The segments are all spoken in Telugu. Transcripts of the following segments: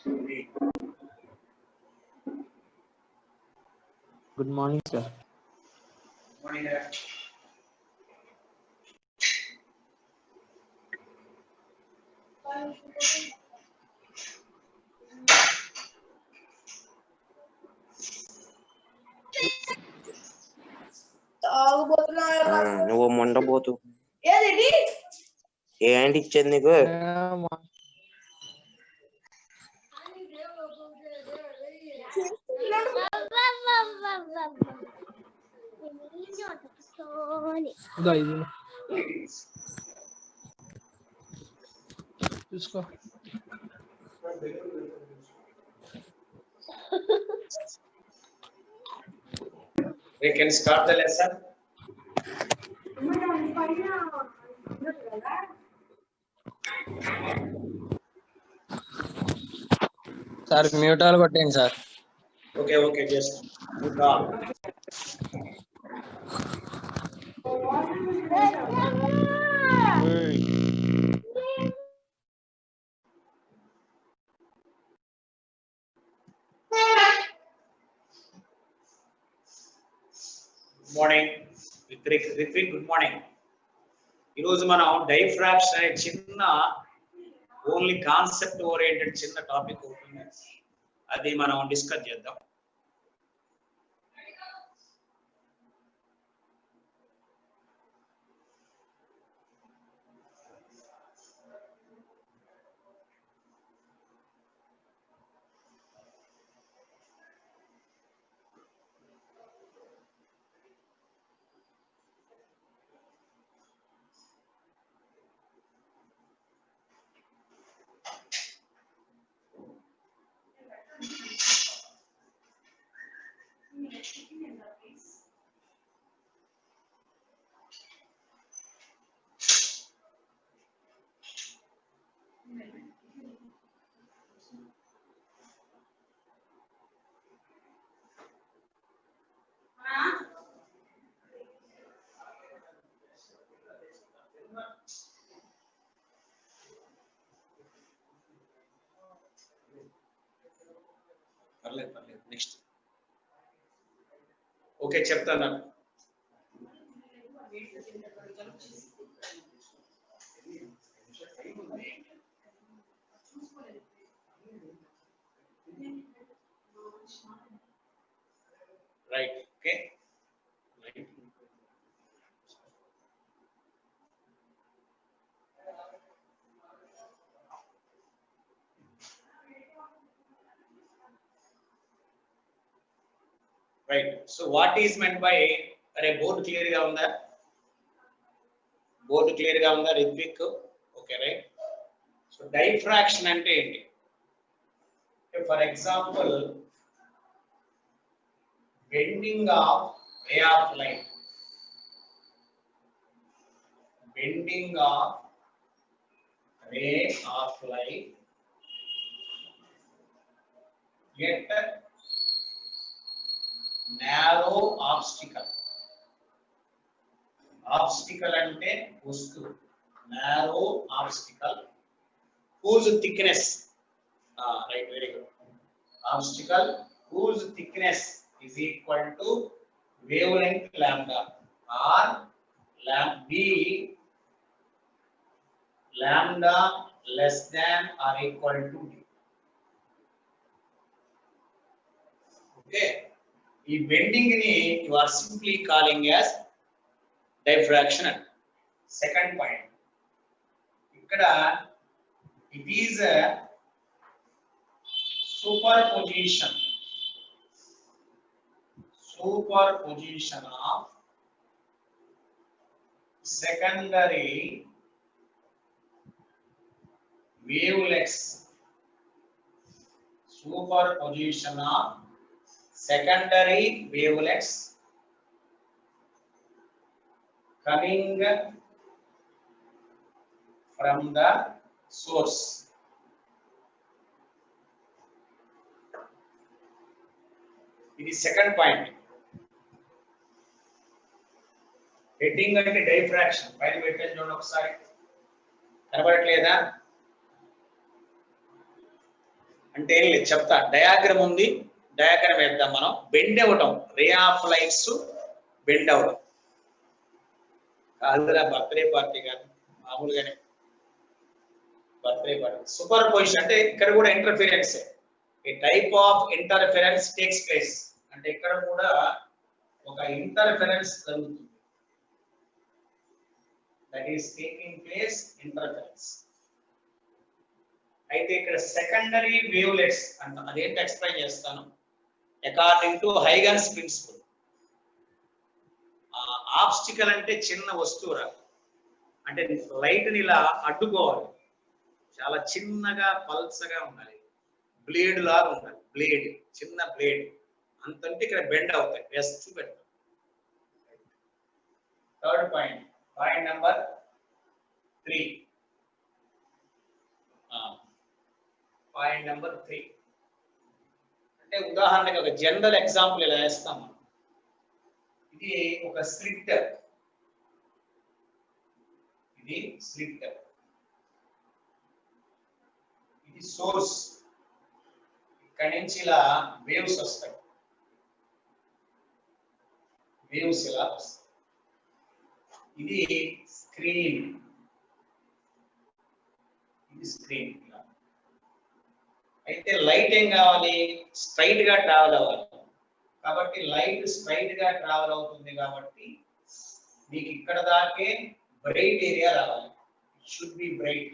Good morning, sir. Morning. నువ్వు మొండబోతు ఏంటి ఇచ్చేది నీకు? చూసుకో. We can start the lesson. Sir mute all కొట్టండి sir. Okay, just mute all. Good morning, Ritvik, good morning. ఈరోజు మనం డైఫ్రాక్షన్ అనే చిన్న ఓన్లీ కాన్సెప్ట్ ఓరియంటెడ్ చిన్న టాపిక్ ఉంటుంది, అది మనం డిస్కస్ చేద్దాం. పర్లేదు నెక్స్ట్. ఓకే, చెప్తాను. Right, okay. Right. So what is meant by board clear గా ఉందా? బోర్డు క్లియర్ గా ఉందా Rithvik? Okay, right. So diffraction అంటే ఏంటి? For example bending of ray of light, bending of ray of light get narrow obstacle. Obstacle ante vastu, narrow obstacle whose thickness, right, very good. Obstacle whose thickness is equal to wavelength lambda or lambda less than or equal to d. Okay, ఈ బెండింగ్ ని you are simply calling as diffraction. Second point, ఇక్కడ it is superposition of secondary wavelets, superposition of secondary wavelets coming from the source. ఇది సెకండ్ పాయింట్. హెడ్డింగ్ అంటే డైఫ్రాక్షన్ పైన పెట్టండి, చూడండి ఒకసారి, కనబడట్లేదా? అంటే ఏం లేదు చెప్తా. డయాగ్రామ్ ఉంది, డయాగ్రామ్ వేద్దాం మనం. బెండ్ అవ్వటం, రే ఆఫ్ లైట్స్ బెండ్ అవ్వడం కాదురా, బర్త్డే పార్టీ కాదు, మామూలుగానే బర్త్డే పార్టీ. సూపర్ పొజిషన్ అంటే ఇక్కడ కూడా interference, a type of interference takes place. అంటే ఇక్కడ కూడా ఒక ఇంటర్ఫిరెన్స్ జరుగుతుంది, that is taking place interference. అయితే ఇక్కడ సెకండరీ వేవ్లెట్స్ అంట, అదేంటి ఎక్స్ప్లెయిన్ చేస్తాను. According to Huygens principle, obstacle అంటే చిన్న వస్తువురా, అంటే లైట్ ని ఇలా అడ్డుకోవాలి, చాలా చిన్నగా పల్సగా ఉండాలి, బ్లేడ్ లాగా ఉండాలి, బ్లేడ్ చిన్న బ్లేడ్ అంతంటే ఇక్కడ బెండ్ అవుతాయి. వేస్ట్ చూపెడతాం. Third point, point number 3. Point number 3 అంటే ఉదాహరణకి ఒక జనరల్ ఎగ్జాంపుల్ ఇలా వేస్తాం. ఇది ఒక స్లిట్, ఇది స్లిట్, ఇది సోర్స్. ఇక్కడి నుంచి ఇలా వేవ్స్ వస్తాయి, వేవ్స్ ఇలా వస్తాయి. ఇది స్క్రీన్, ఇది స్క్రీన్. అయితే లైట్ ఏం కావాలి, స్ట్రైట్ గా ట్రావెల్ అవ్వాలి. కాబట్టి లైట్ స్ట్రైట్ గా ట్రావెల్ అవుతుంది కాబట్టి మీకు ఇక్కడ దాకే బ్రైట్ ఏరియా రావాలి. It should B bright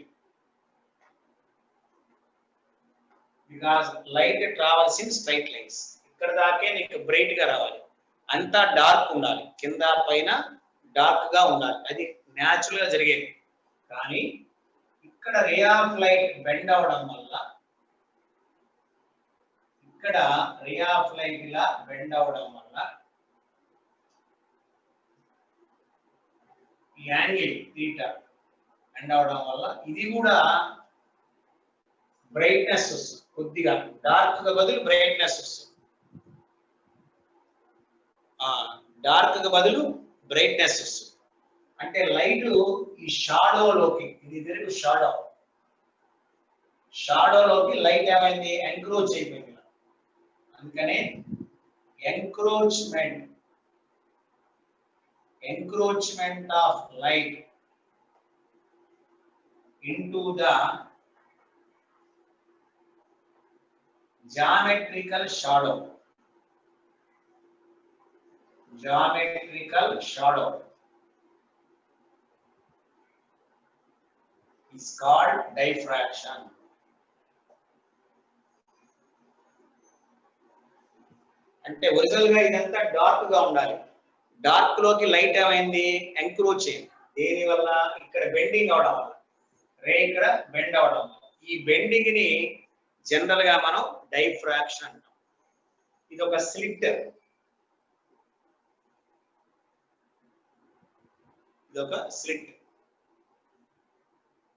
because light travels in straight lines. ఇక్కడ దాకే నీకు బ్రైట్ గా రావాలి, అంతా డార్క్ ఉండాలి, కింద పైన డార్క్ గా ఉండాలి. అది న్యాచురల్ గా జరిగేది. కానీ ఇక్కడ రే ఆఫ్ లైట్ బెండ్ అవడం వల్ల, ఇక్కడ రే ఆఫ్ లైట్ ఇలా బెండ్ అవడం వల్ల ఈ యాంగిల్ థీటా బెండ్ అవడం వల్ల ఇది కూడా బ్రైట్నెస్ వస్తుంది, కొద్దిగా డార్క్ గా బదులు బ్రైట్నెస్ వస్తుంది. డార్క్ గా బదులు బ్రైట్నెస్ వస్తుంది. అంటే లైట్ ఈ షాడోలోకి, ఇది తిరుగు షాడో, షాడోలోకి లైట్ ఏమైంది, ఎంక్రోచ్ అయిపోయింది. అందుకనే encroachment of light into the geometrical shadow, geometrical shadow is called diffraction. అంటే ఒరిజినల్ గా ఇదంతా డార్క్ గా ఉండాలి, డార్క్ లోకి లైట్ ఏమైంది, ఎంక్రోచ్ అయింది. దేని వల్ల, ఇక్కడ బెండింగ్ అవడం వల్ల, రే ఇక్కడ బెండ్ అవడం వల్ల. ఈ బెండింగ్ ని జనరల్ గా మనం డైఫ్రాక్షన్ అంటాం. ఇది ఒక స్లిట్, ఇది ఒక slit.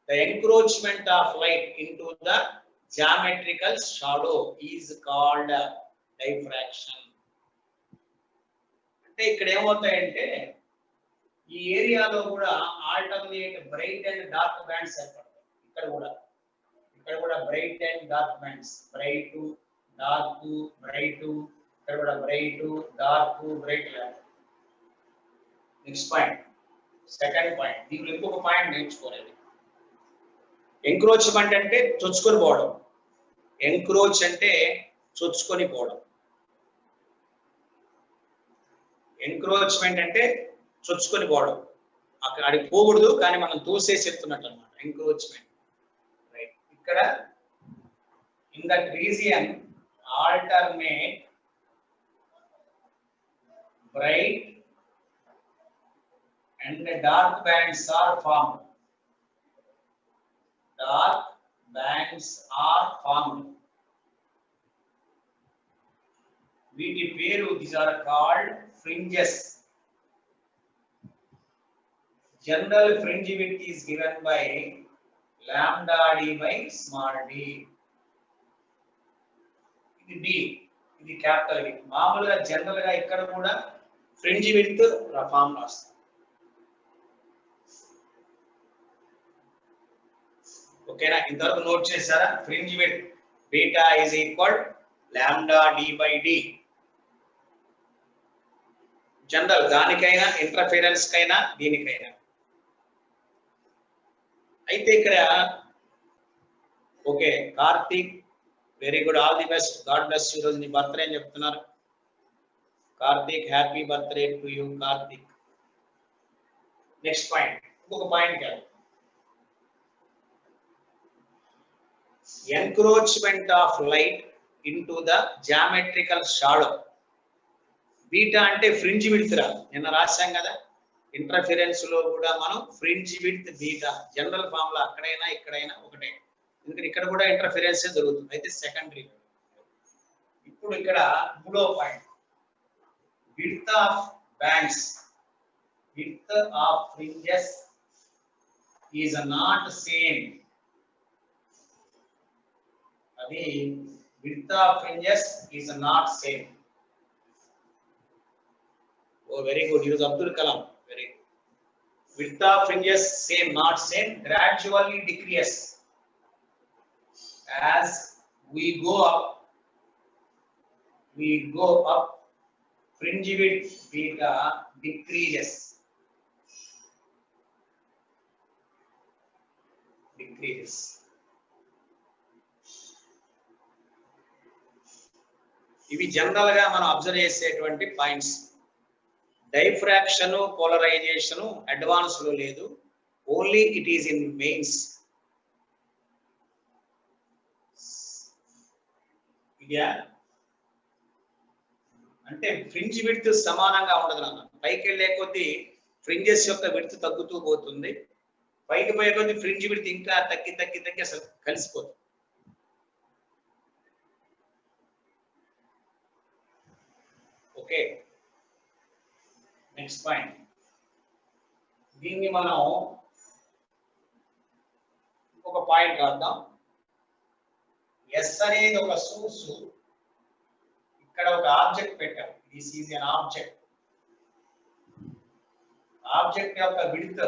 The encroachment of light into the geometrical shadow is called diffraction. అంటే ఇక్కడ ఏమవుతాయంటే ఈ ఏరియాలో కూడా alternate bright and dark bands ఏర్పడతాయి. ఇక్కడ కూడా bright and dark bands, bright dark bright, ఇక్కడ కూడా bright dark bright. Next point, second point. దీంట్లో ఇంకొక పాయింట్ నేర్చుకోలేదు. ఎంక్రోచ్మెంట్ అంటే చొచ్చుకొని పోవడం, ఎంక్రోచ్ అంటే చొచ్చుకొని పోవడం, ఎంక్రోచ్మెంట్ అంటే చొచ్చుకొని పోవడం. అక్కడ అడిగి పోకూడదు కానీ మనం తోసేసి చెప్తున్నట్టు అనమాట ఎంక్రోచ్మెంట్. రైట్, ఇక్కడ in that region alternate bright and dark bands are formed. Dark bands are formed. వీటి పేరు, these are called fringes. General fringe width is given by lambda d by small d. ఇది d, ఇది క్యాపిటల్ D. మామూలుగా జనరల్ గా ఇక్కడ కూడా ఫ్రింజ్ విడ్త్ ఫార్మ్ రాస్తాం. ఓకేనా, ఇంతవరకు నోట్ చేశారా? Fringe width beta is equal lambda d by d. General దానికైనా ఇంటర్ఫిరెన్స్ కైనా దీనికైనా. అయితే ఇక్కడ okay Karthik very good, all the best, God bless you. రోజు నీ బర్త్డే అని చెప్తున్నారు. Karthik happy birthday to you Karthik. Next point, ఇంకొక పాయింట్ కాదు, encroachment of light into the geometrical shadow. Beta అంటే ఫ్రింజ్ విడ్త్ రా, నిన్న రాశాం కదా. ఇంటర్ఫిరెన్స్ లో కూడా మనం fringe width beta, general formula అక్కడైనా ఇక్కడైనా ఒకటే, ఎందుకంటే ఇక్కడ కూడా ఇంటర్ఫిరెన్స్ జరుగుతుంది, అయితే సెకండరీ. ఇప్పుడు ఇక్కడ మూడో point, width of bands, width of fringes is not same. అది width of fringes is not same. Oh, very good. Use Abdul Kalam. Very good. Width of fringes same, not same. Gradually decrease as we go up. We go up. Fringe width beta decreases. Decreases. ఇవి జనరల్ గా మనం అబ్జర్వ్ చేసేటువంటి పాయింట్స్. డైఫ్రాక్షన్ పోలరైజేషన్ అడ్వాన్స్ లో లేదు, only it is in mains. అంటే ఫ్రింజ్ విడ్త్ సమానంగా ఉండదు నాన్న. పైకి వెళ్ళే కొద్దీ ఫ్రింజెస్ యొక్క విడ్త్ తగ్గుతూ పోతుంది, పైకి పోయే కొద్దీ ఫ్రింజ్ విడ్త్ ఇంకా తగ్గి తగ్గి తగ్గి అసలు కలిసిపోతుంది. ఓకే, నెక్స్ట్ పాయింట్, దీన్ని మనం ఒక పాయింట్ రాద్దాం. ఎస్ అనేది ఒక సోర్స్, ఇక్కడ ఒక ఆబ్జెక్ట్ పెట్టాం. This is an object. Object యొక్క విడ్త్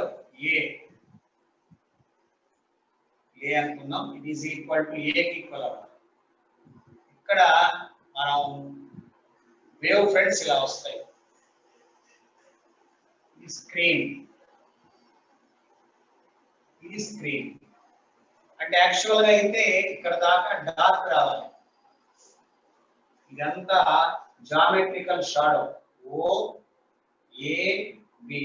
ఏ అనుకుందాం. ఇట్ ఈజ్ ఈక్వల్ టు ఏ కి ఈక్వల్ అవ్వాలి. ఇక్కడ మనం వేవ్ ఫ్రంట్స్ ఇలా వస్తాయి. స్క్రీన్, ఇది స్క్రీన్ అంటే యాక్చువల్ గా అయితే ఇక్కడ దాకా డార్క్ రావాలి. ఇదంతా geometrical shadow, O A B,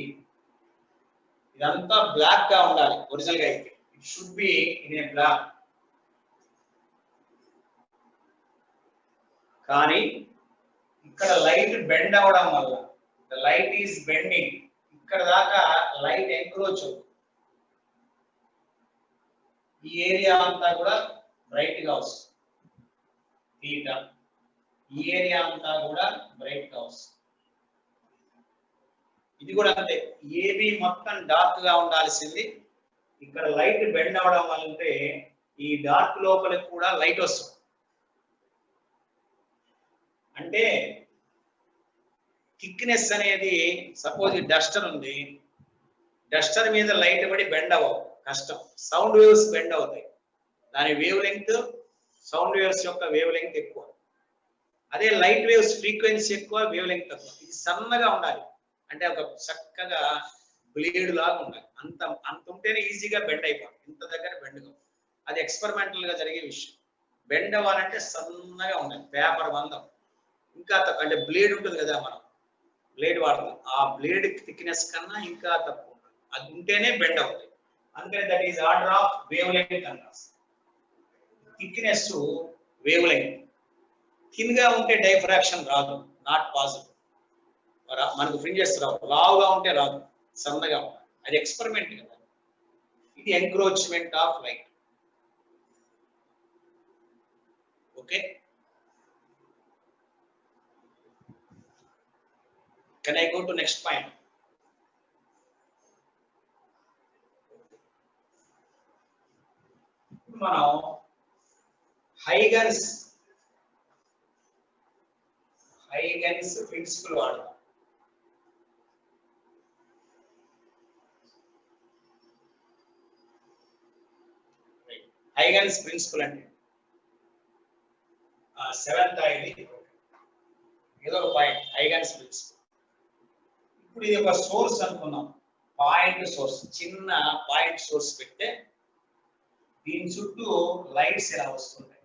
ఇదంతా బ్లాక్ గా ఉండాలి ఒరిజినల్ గా అయితే. It should be in a black. కానీ ఇక్కడ లైట్ బెండ్ అవడం వల్ల, ద లైట్ ఈస్ బెండింగ్, ఇక్కడ దాకా లైట్ ఎంక్రోచ్ అవుతుంది. ఈ ఏరియా అంతా కూడా బ్రైట్ గా వస్తుంది. తీటా ఈ ఏరియా అంతా కూడా బ్రైట్ గా వస్తుంది. ఇది కూడా అంతే, ఏబి మొత్తం డార్క్ గా ఉండాల్సింది. ఇక్కడ లైట్ బెండ్ అవడం వల్ల ఈ డార్క్ లోపలికి కూడా లైట్ వస్తుంది. అంటే థిక్నెస్ అనేది, సపోజ్ ఈ డస్టర్ ఉంది, డస్టర్ మీద లైట్ పడి బెండ్ అవ్వవు, కష్టం. సౌండ్ వేవ్స్ బెండ్ అవుతాయి, దాని వేవ్ లెంగ్త్, సౌండ్ వేవ్స్ యొక్క వేవ్ లెంగ్త్ ఎక్కువ. అదే లైట్ వేవ్స్ ఫ్రీక్వెన్సీ ఎక్కువ, వేవ్ లెంగ్త్ తక్కువ. ఇది సన్నగా ఉండాలి, అంటే ఒక చక్కగా బ్లేడ్ లాగా ఉండాలి. అంత ఉంటేనే ఈజీగా బెండ్ అయిపోతుంది, ఇంత దగ్గర బెండ్ కావు. అది ఎక్స్పెరిమెంటల్ గా జరిగే విషయం. బెండ్ అవ్వాలంటే సన్నగా ఉండాలి, పేపర్ మందం, ఇంకా తక్కువ. అంటే బ్లేడ్ ఉంటుంది కదా, మనం బ్లేడ్ వాడతాం, ఆ బ్లేడ్ థిక్నెస్ కన్నా ఇంకా తక్కువ ఉండాలి, అది ఉంటేనే బెండ్ అవుతాయి. అందుకని that is order of wavelength అన్నారు. Thickness wavelength. థిన్ గా ఉంటే డైఫ్రాక్షన్ రాదు, నాట్ పాసిబుల్. మనకు ఫ్రింజెస్ రావు. లావుగా ఉంటే రాదు, సన్నగా ఉండాలి. అది ఎక్స్పెరిమెంట్ కదా. ఇది encroachment of light. Okay, can I go to next point? మనం హైగన్స్ ప్రిన్సిపల్ వాడతాం. హైగన్స్ ప్రిన్సిపల్ అంటే సెవెంత్ ఇది ఏదో ఒక పాయింట్ ఐగన్స్ ప్రిన్సిపల్. ఇప్పుడు ఇది ఒక సోర్స్ అనుకున్నాం, పాయింట్ సోర్స్, చిన్న పాయింట్ సోర్స్ పెడితే దీని చుట్టూ లైట్స్ ఇలా వస్తుంటాయి.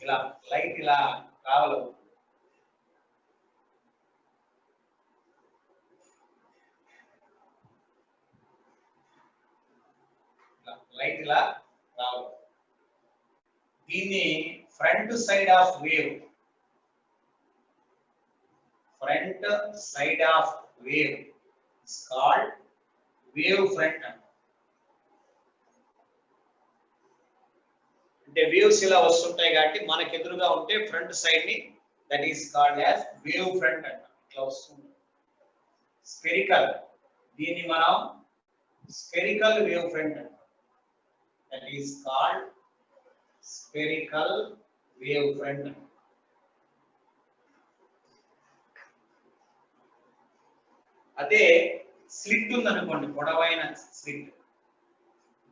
ఇలా లైట్ ఇలా ట్రావెల్ అవుతుంది. లైట్ ఇలా ట్రావెల్ అవుతుంది. దీన్ని front side of wave, front side of wave is called wave front. అంటే వేవ్స్ ఇలా వస్తుంటాయి కాబట్టి మనకు ఎదురుగా ఉంటే ఫ్రంట్ సైడ్ ని that is called as wave front అంట. ఇట్లా వస్తుంది స్పెరికల్, దీన్ని మనం స్పెరికల్ వేవ్ ఫ్రంట్ అంట. That is called spherical wave front. అదే స్లిట్ ఉంది అనుకోండి, పొడవైన స్లిట్,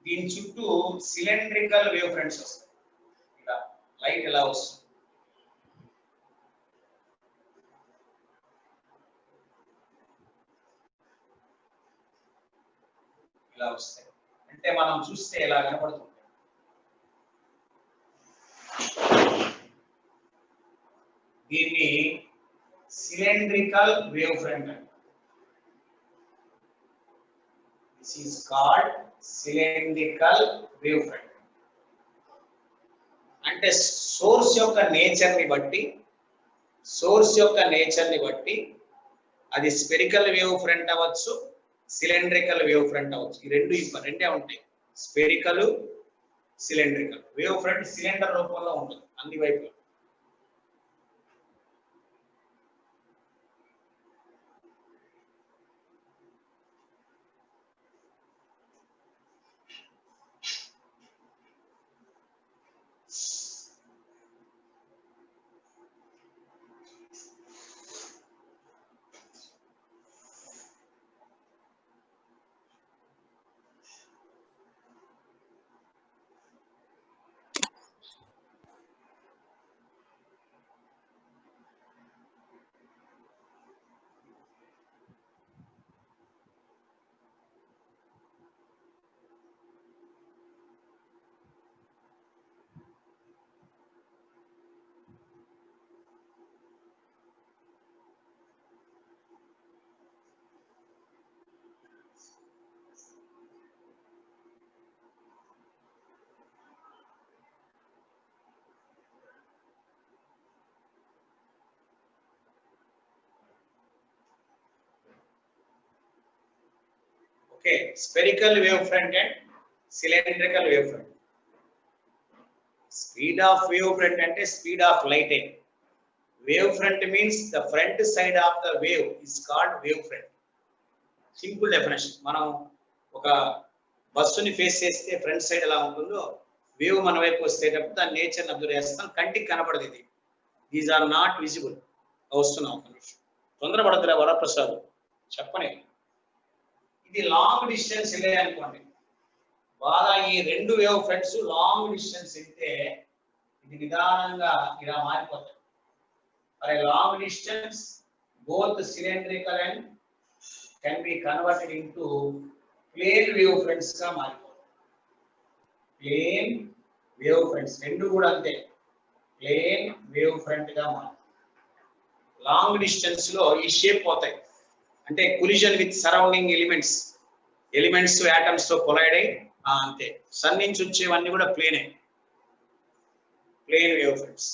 దీని చుట్టూ సిలిండ్రికల్ వేవ్ ఫ్రంట్స్ వస్తాయి. ఇలా లైట్ ఎలా వస్తుంది, ఇలా వస్తాయి. అంటే మనం చూస్తే ఇలా కనపడుతుంది. దీన్ని సిలిండ్రికల్ వేవ్ ఫ్రంట్ అంట. This is called cylindrical wave front. అంటే సోర్స్ యొక్క నేచర్ ని బట్టి అది స్పెరికల్ వేవ్ ఫ్రంట్ అవ్వచ్చు, సిలిండ్రికల్ వేవ్ ఫ్రంట్ అవ్వచ్చు. ఈ రెండే ఉంటాయి, spherical, cylindrical. Wave front cylinder రూపంలో ఉంటుంది అన్ని వైపులా. Okay, spherical wavefront and cylindrical wavefront. Speed of wavefront ante speed of light. Wavefront means the front side of the wave is called wavefront. Simple definition. మనం ఒక బస్సుని ఫేస్ చేస్తే ఫ్రంట్ సైడ్ ఎలా ఉంటుందో వేవ్ మన వైపు వస్తేటప్పుడు దాని నేచర్ని అబ్జర్వ్ చేస్తాం. కంటికి కనపడదు ఇది. These are not visible. వస్తున్నాం ఒక నిమిషం, తొందరపడదులే వరప్రసాద్ చెప్పనే. ఇది లాంగ్ డిస్టెన్స్ వెళ్ళే అనుకోండి, బాగా ఈ రెండు వేవ్ ఫ్రంట్స్ లాంగ్ డిస్టెన్స్ వెళ్తే ఇది నిదానంగా ఇలా మారిపోతాయి. For a long distance both cylindrical and can be converted into plane wave fronts గా మారిపోతాయి. ప్లేన్ వేవ్ ఫ్రంట్స్ రెండు కూడా అంతే, ప్లేన్ వేవ్ ఫ్రంట్ గా మారుతాయి. లాంగ్ డిస్టెన్స్ లో ఈ షేప్ పోతాయి, అంటే collision with surrounding elements atoms తో కొలైడ్ అయి అంతే. సన్ నుంచి వచ్చేవన్నీ కూడా plane wave fronts.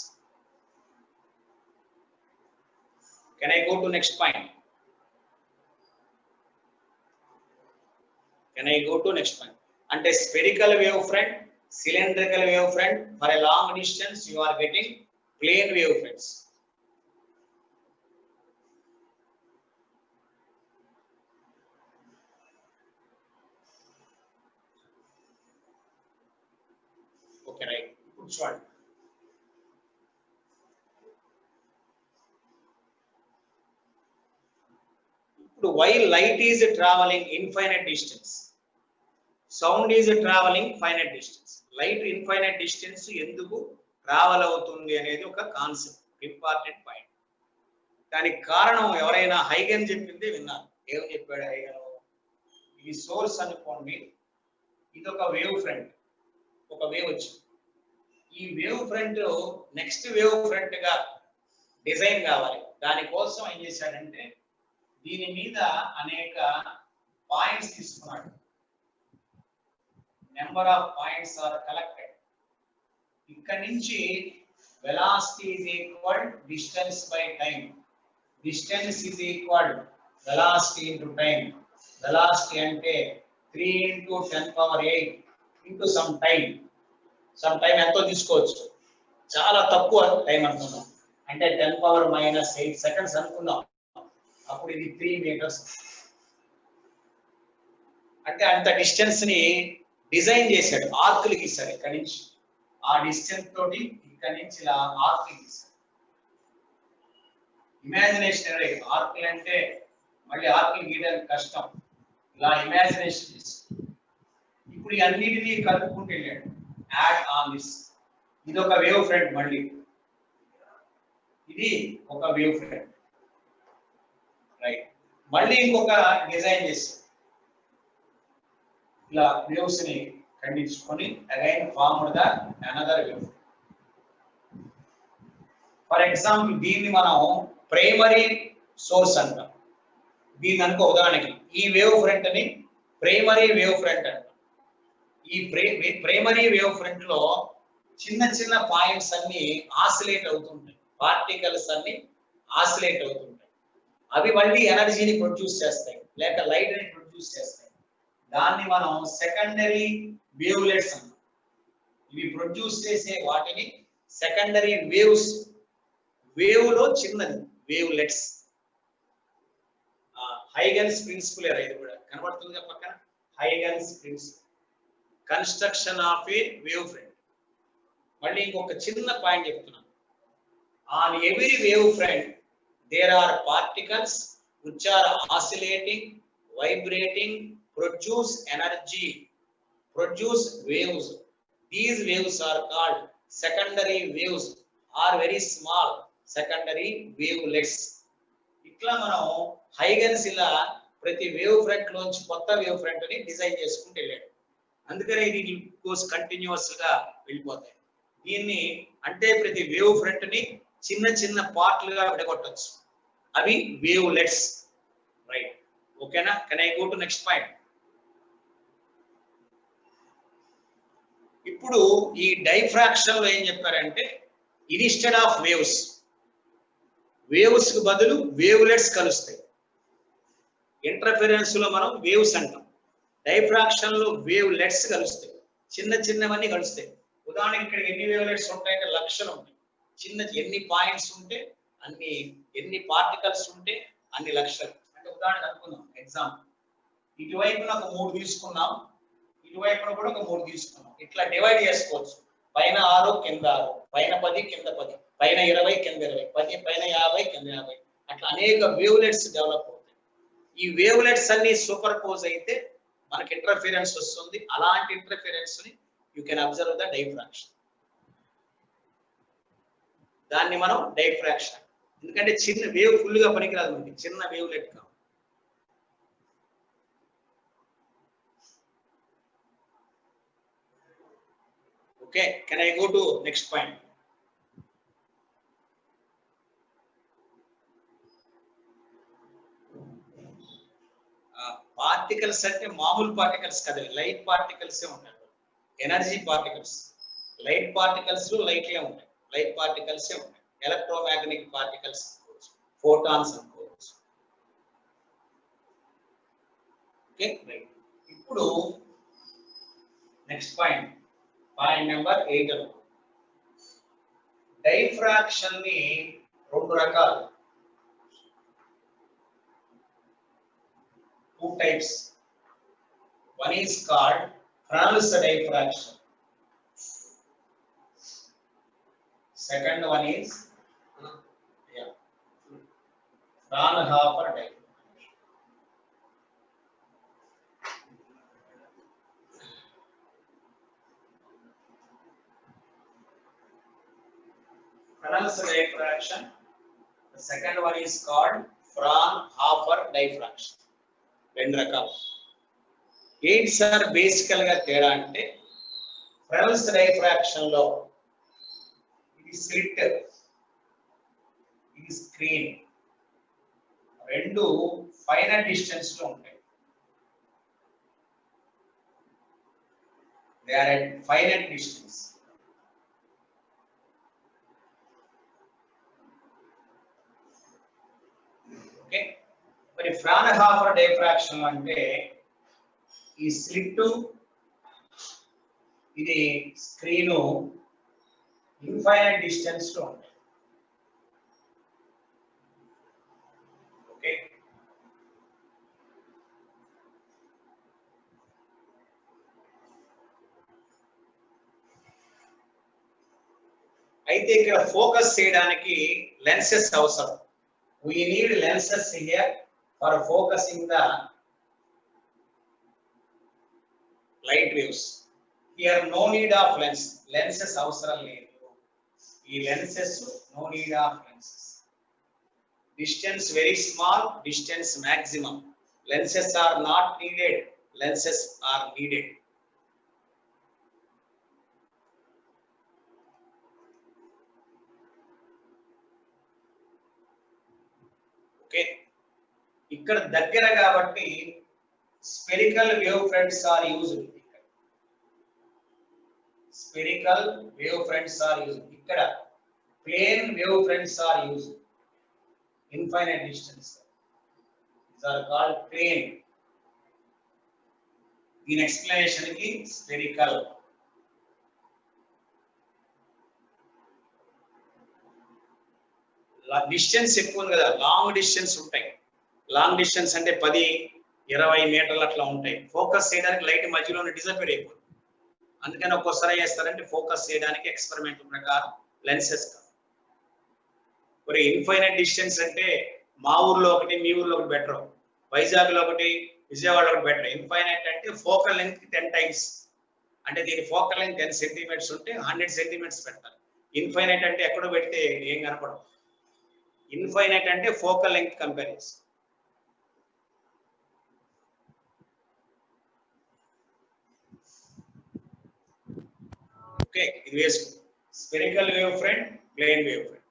Can I go to next point? అంటే spherical wave front, cylindrical wave front, for a long distance you are getting plane wave fronts. Okay right, ఇప్పుడు చూడండి. ఇప్పుడు while light is traveling infinite distance, sound is traveling finite distance. Light infinite distance ఎందుకు ట్రావెల్ అవుతుంది అనేది ఒక కాన్సెప్ట్, ఇంపార్టెంట్ పాయింట్. దానికి కారణం ఎవరైనా హైగెన్ చెప్పిందే విన్నారు. ఏమని చెప్పాడు హైగెన్? ఇది సోర్స్ అనుకోండి, ఇది ఒక వేవ్ ఫ్రంట్, ఒక వేవ్ వచ్చింది. ఈ wave front next wave front గా డిజైన్ కావాలి. దానికోసం ఏం చేశాడంటే దీని మీద అనేక పాయింట్స్ తీసుకున్నాడు. Number of points are collected. ఇక్కడ నుంచి velocity is equal distance by time. Distance is equal velocity into time. Velocity అంటే 3 × 10⁸ into some time. Some time ఎంతో తీసుకోవచ్చు, చాలా తక్కువ టైం అనుకుందాం, అంటే 10⁻⁻8 సెకండ్స్ అనుకుందాం. అప్పుడు ఇది 3 మీటర్స్. అంటే అంత డిస్టెన్స్ ని డిజైన్ చేశాడు, ఆర్కులు గీశాడు. ఇక్కడ నుంచి ఆ డిస్టెన్స్ తోటి ఇక్కడ నుంచి ఇలా ఆర్కులు గీశాడు. ఇమాజినేషన్ ఆర్కులు అంటే మళ్ళీ ఆర్కులు గీయడానికి కష్టం, ఇలా ఇమాజినేషన్ చేశాడు. ఇప్పుడు ఈ అన్నిటినీ కలుపుకుంటూ వెళ్ళాడు. Add on this. ఇది ఒక వేవ్ ఫ్రంట్, మళ్ళీ ఇది ఒక వేవ్ ఫ్రంట్, రైట్. మళ్ళీ ఇంకొక డిజైన్ చేశాడు. ఇలా వేవ్స్ ని ఖండించుకొని again formed the another wave. For example దీన్ని మనం ప్రైమరీ సోర్స్ అంటాం. దీని అనుకో ఉదాహరణకి ఈ వేవ్ ఫ్రంట్ ని ప్రైమరీ వేవ్ ఫ్రంట్ అంటాం. ఈ ప్రైమరీ వేవ్ ఫ్రంట్ లో చిన్న చిన్న పాయింట్స్ అన్ని ఆసిలేట్ అవుతుంటాయి, పార్టికల్స్ అన్ని ఆసిలేట్ అవుతుంటాయి. అవి మళ్ళీ ఎనర్జీని ప్రొడ్యూస్ చేస్తాయి, లేక లైట్ ని ప్రొడ్యూస్ చేస్తాయి. దాన్ని మనం సెకండరీ వేవ్లెట్స్ అంటాం. ఇవి ప్రొడ్యూస్ చేసే వాటిని సెకండరీ వేవ్స్. వేవ్ లో చిన్నది వేవ్లెట్స్. హైగెన్స్ ప్రిన్సిపల్ ఇది కూడా కనబడుతుంది పక్కన. Huygens principle, construction of a wave front. మళ్ళీ ఇంకొక చిన్న పాయింట్ చెప్తున్నాను. On every wave front there are particles which are oscillating, vibrating, produce energy, produce waves. These waves are called secondary waves or very small secondary wavelets. ఇట్లా మనం హైగెన్స్ ఇలా ప్రతి వేవ్ ఫ్రంట్ లోంచి కొత్త వేవ్ ఫ్రంట్ ని డిజైన్ చేసుకుంటూ వెళ్ళాడు. అందుకనే ఇది కోర్స్ కంటిన్యూస్ గా వెళ్ళిపోతాయి. దీన్ని అంటే ప్రతి వేవ్ ఫ్రంట్ ని చిన్న చిన్న పార్ట్లుగా విడగొట్టచ్చు. అవి వేవ్లెట్స్, రైట్. ఓకేనా? Can I go to next point? ఇప్పుడు ఈ డైఫ్రాక్షన్ లో ఏం చెప్పారంటే ఇన్స్టెడ్ ఆఫ్ వేవ్స్, వేవ్స్ కు బదులు వేవ్లెట్స్ కలుస్తాయి. ఇంటర్ఫిరెన్స్ లో మనం వేవ్స్ అంటాం, డైఫ్రాక్షన్ లో వేవ్లెట్స్ కలుస్తాయి. చిన్న చిన్నవన్నీ కలుస్తాయి. ఉదాహరణకి ఇక్కడ ఎన్ని వేవ్లెట్స్ ఉంటాయంటే లక్షలు ఉంటాయి. చిన్న ఎన్ని పాయింట్స్ ఉంటే అన్ని, ఎన్ని పార్టికల్స్ ఉంటే అన్ని లక్షలు. అంటే ఉదాహరణ అనుకుందాం, ఎగ్జాంపుల్ ఇటువైపున ఒక 3 తీసుకున్నాం, ఇటువైపున కూడా ఒక 3 తీసుకున్నాం. ఇట్లా డివైడ్ చేసుకోవచ్చు. పైన 6 కింద 6, పైన 10 కింద 10, పైన 20 కింద 20, 10 పైన 50 కింద 50. అట్లా అనేక వేవ్లెట్స్ డెవలప్ అవుతాయి. ఈ వేవ్లెట్స్ అన్ని సూపర్ పోజ్ అయితే మనకి ఇంటర్ఫిరెన్స్ వస్తుంది. అలాంటి ఇంటర్ఫిరెన్స్ ని you can observe the diffraction. దాన్ని మనం డైఫ్రాక్షన్. ఎందుకంటే చిన్న వేవ్ ఫుల్ గా పనికిరాదు, మనకి చిన్న వేవ్లెట్ కావాలి. Okay, can I go to next point? Particles అంటే మామూలు పార్టికల్స్ కాదు, లైట్ పార్టికల్స్ ఉంటాయి. ఎనర్జీ పార్టికల్స్, లైట్ పార్టికల్స్ లైట్లే ఉంటాయి, లైట్ పార్టికల్స్ ఉంటాయి. ఎలక్ట్రోమాగ్నెటిక్ పార్టికల్స్ అనుకోవచ్చు, ఫోటాన్స్ అనుకోవచ్చు. Okay, right. ఇప్పుడు next point, point number 8. Diffraction ని 2 రకాలు, 2 types. One is called Fresnel's diffraction. Second one is Fraunhofer diffraction. Fresnel's diffraction. The second one is called Fraunhofer diffraction. రెండు రకాలు. ఏంటి సార్ బేసికల్ గా తేడా అంటే Fresnel's diffraction లో ఇది స్లిట్, ఇది స్క్రీన్, రెండు ఫైనల్ డిస్టెన్స్ లో ఉంటాయి. They are at finite distance. Okay. మరి Fraunhofer diffraction అంటే ఈ స్లిట్, ఇది స్క్రీన్ ఇన్ఫైనైట్ డిస్టెన్స్ లో ఉంటాయి. ఓకే. అయితే ఇక్కడ ఫోకస్ చేయడానికి లెన్సెస్ అవసరం. We need lenses here for focusing the light waves. Here no need of lens. Lenses అవసరం లేదు. ఈ lenses no need of lenses. Distance very small, distance maximum. Lenses are not needed. Lenses are needed. ఇక్కడ దగ్గర కాబట్టి spherical wave fronts are used. Spherical wave fronts are used. ఇక్కడ plane wave fronts are used. Infinite distance these are called plane. దీని ఎక్స్ప్లెనేషన్ కి స్పెరికల్. డిస్టెన్స్ ఎక్కువ ఉంది కదా, లాంగ్ డిస్టెన్స్ ఉంటాయి. లాంగ్ డిస్టెన్స్ అంటే 10-20 మీటర్లు అట్లా ఉంటాయి. ఫోకస్ చేయడానికి లైట్ మధ్యలో డిసపేర్ అయిపోతుంది. అందుకని ఒక్కోసారి చేస్తారంటే ఫోకస్ చేయడానికి ఎక్స్పెరిమెంట్ ప్రకారం లెన్సెస్. మరి ఇన్ఫైనైట్ డిస్టెన్స్ అంటే మా ఊర్లో ఒకటి, మీ ఊర్లో ఒకటి బెటర్, వైజాగ్ లో ఒకటి, విజయవాడ ఒకటి బెటర్. ఇన్ఫైనైట్ అంటే ఫోకల్ లెంత్ 10 టైమ్స్. అంటే దీని ఫోకల్ లెంత్ 10 సెంటీమీటర్స్ ఉంటే 100 సెంటీమీటర్స్ పెట్టాలి. ఇన్ఫైనైట్ అంటే ఎక్కడో పెడితే ఏం కనపడదు. ఇన్ఫైనైట్ అంటే ఫోకల్ లెంత్ కంపారిజన్. ఓకే, ఇది వేసుకో. Spherical wave front, plane wave front.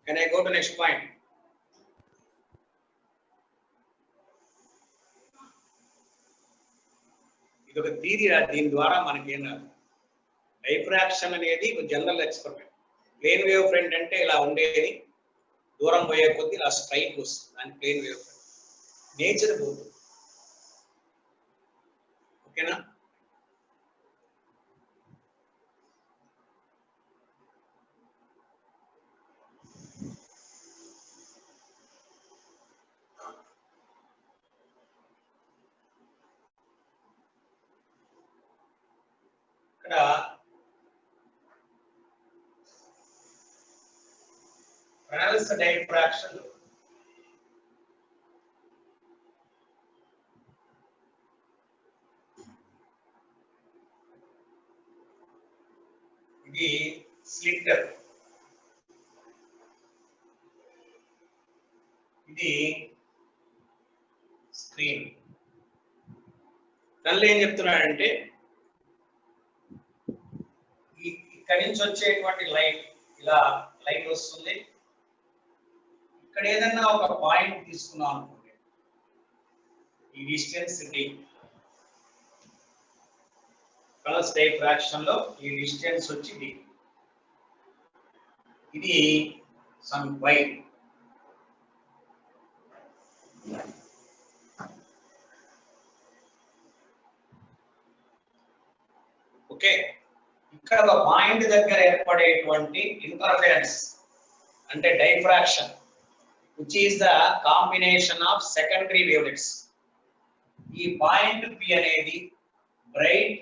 Can I go to next point? ఇది ఒక థియరీ. దీని ద్వారా మనకి ఏం రాదు. డైఫ్రాక్షన్ అనేది ఒక general experiment. Plane wave front అంటే ఇలా ఉండేది, దూరం పోయే కొద్ది ఇలా స్ట్రైట్ వస్తుంది. దాని ప్లేన్ వేవ్ ఫ్రంట్. నేచర్ పోతుంది. ఓకేనా? ఇక్కడ Fresnel's diffraction ఇది స్లిట్, ఇది స్క్రీన్. దానిలో ఏం చెప్తున్నాడంటే ఇక్కడి నుంచి వచ్చేటువంటి లైట్, ఇలా లైట్ వస్తుంది. ఇక్కడ ఏదన్నా ఒక పాయింట్ తీసుకున్నాం అనుకోండి, ఈ డిస్టెన్స్ డి. Fresnel's diffraction లో ఈ డిస్టెన్స్ వచ్చి డి. ఇది సమ్ y, ఓకే, ఇక్కడ ఒక పాయింట్ దగ్గర ఏర్పడేటువంటి ఇంటర్ఫరెన్స్ అంటే diffraction which is the combination of secondary wavelets. ఈ పాయింట్ P అనేది bright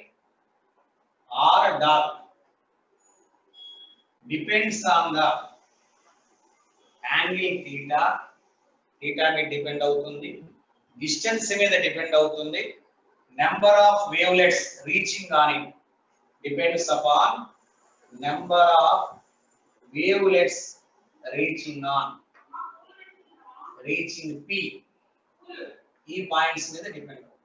or dark depends on the angle theta. Theta మీద డిపెండ్ అవుతుంది, డిస్టెన్స్ మీద డిపెండ్ అవుతుంది, number of wavelets reaching on it depends upon number of wavelets reaching on reaching P. ఈ పాయింట్స్ మీద డిపెండ్ అవుతుంది.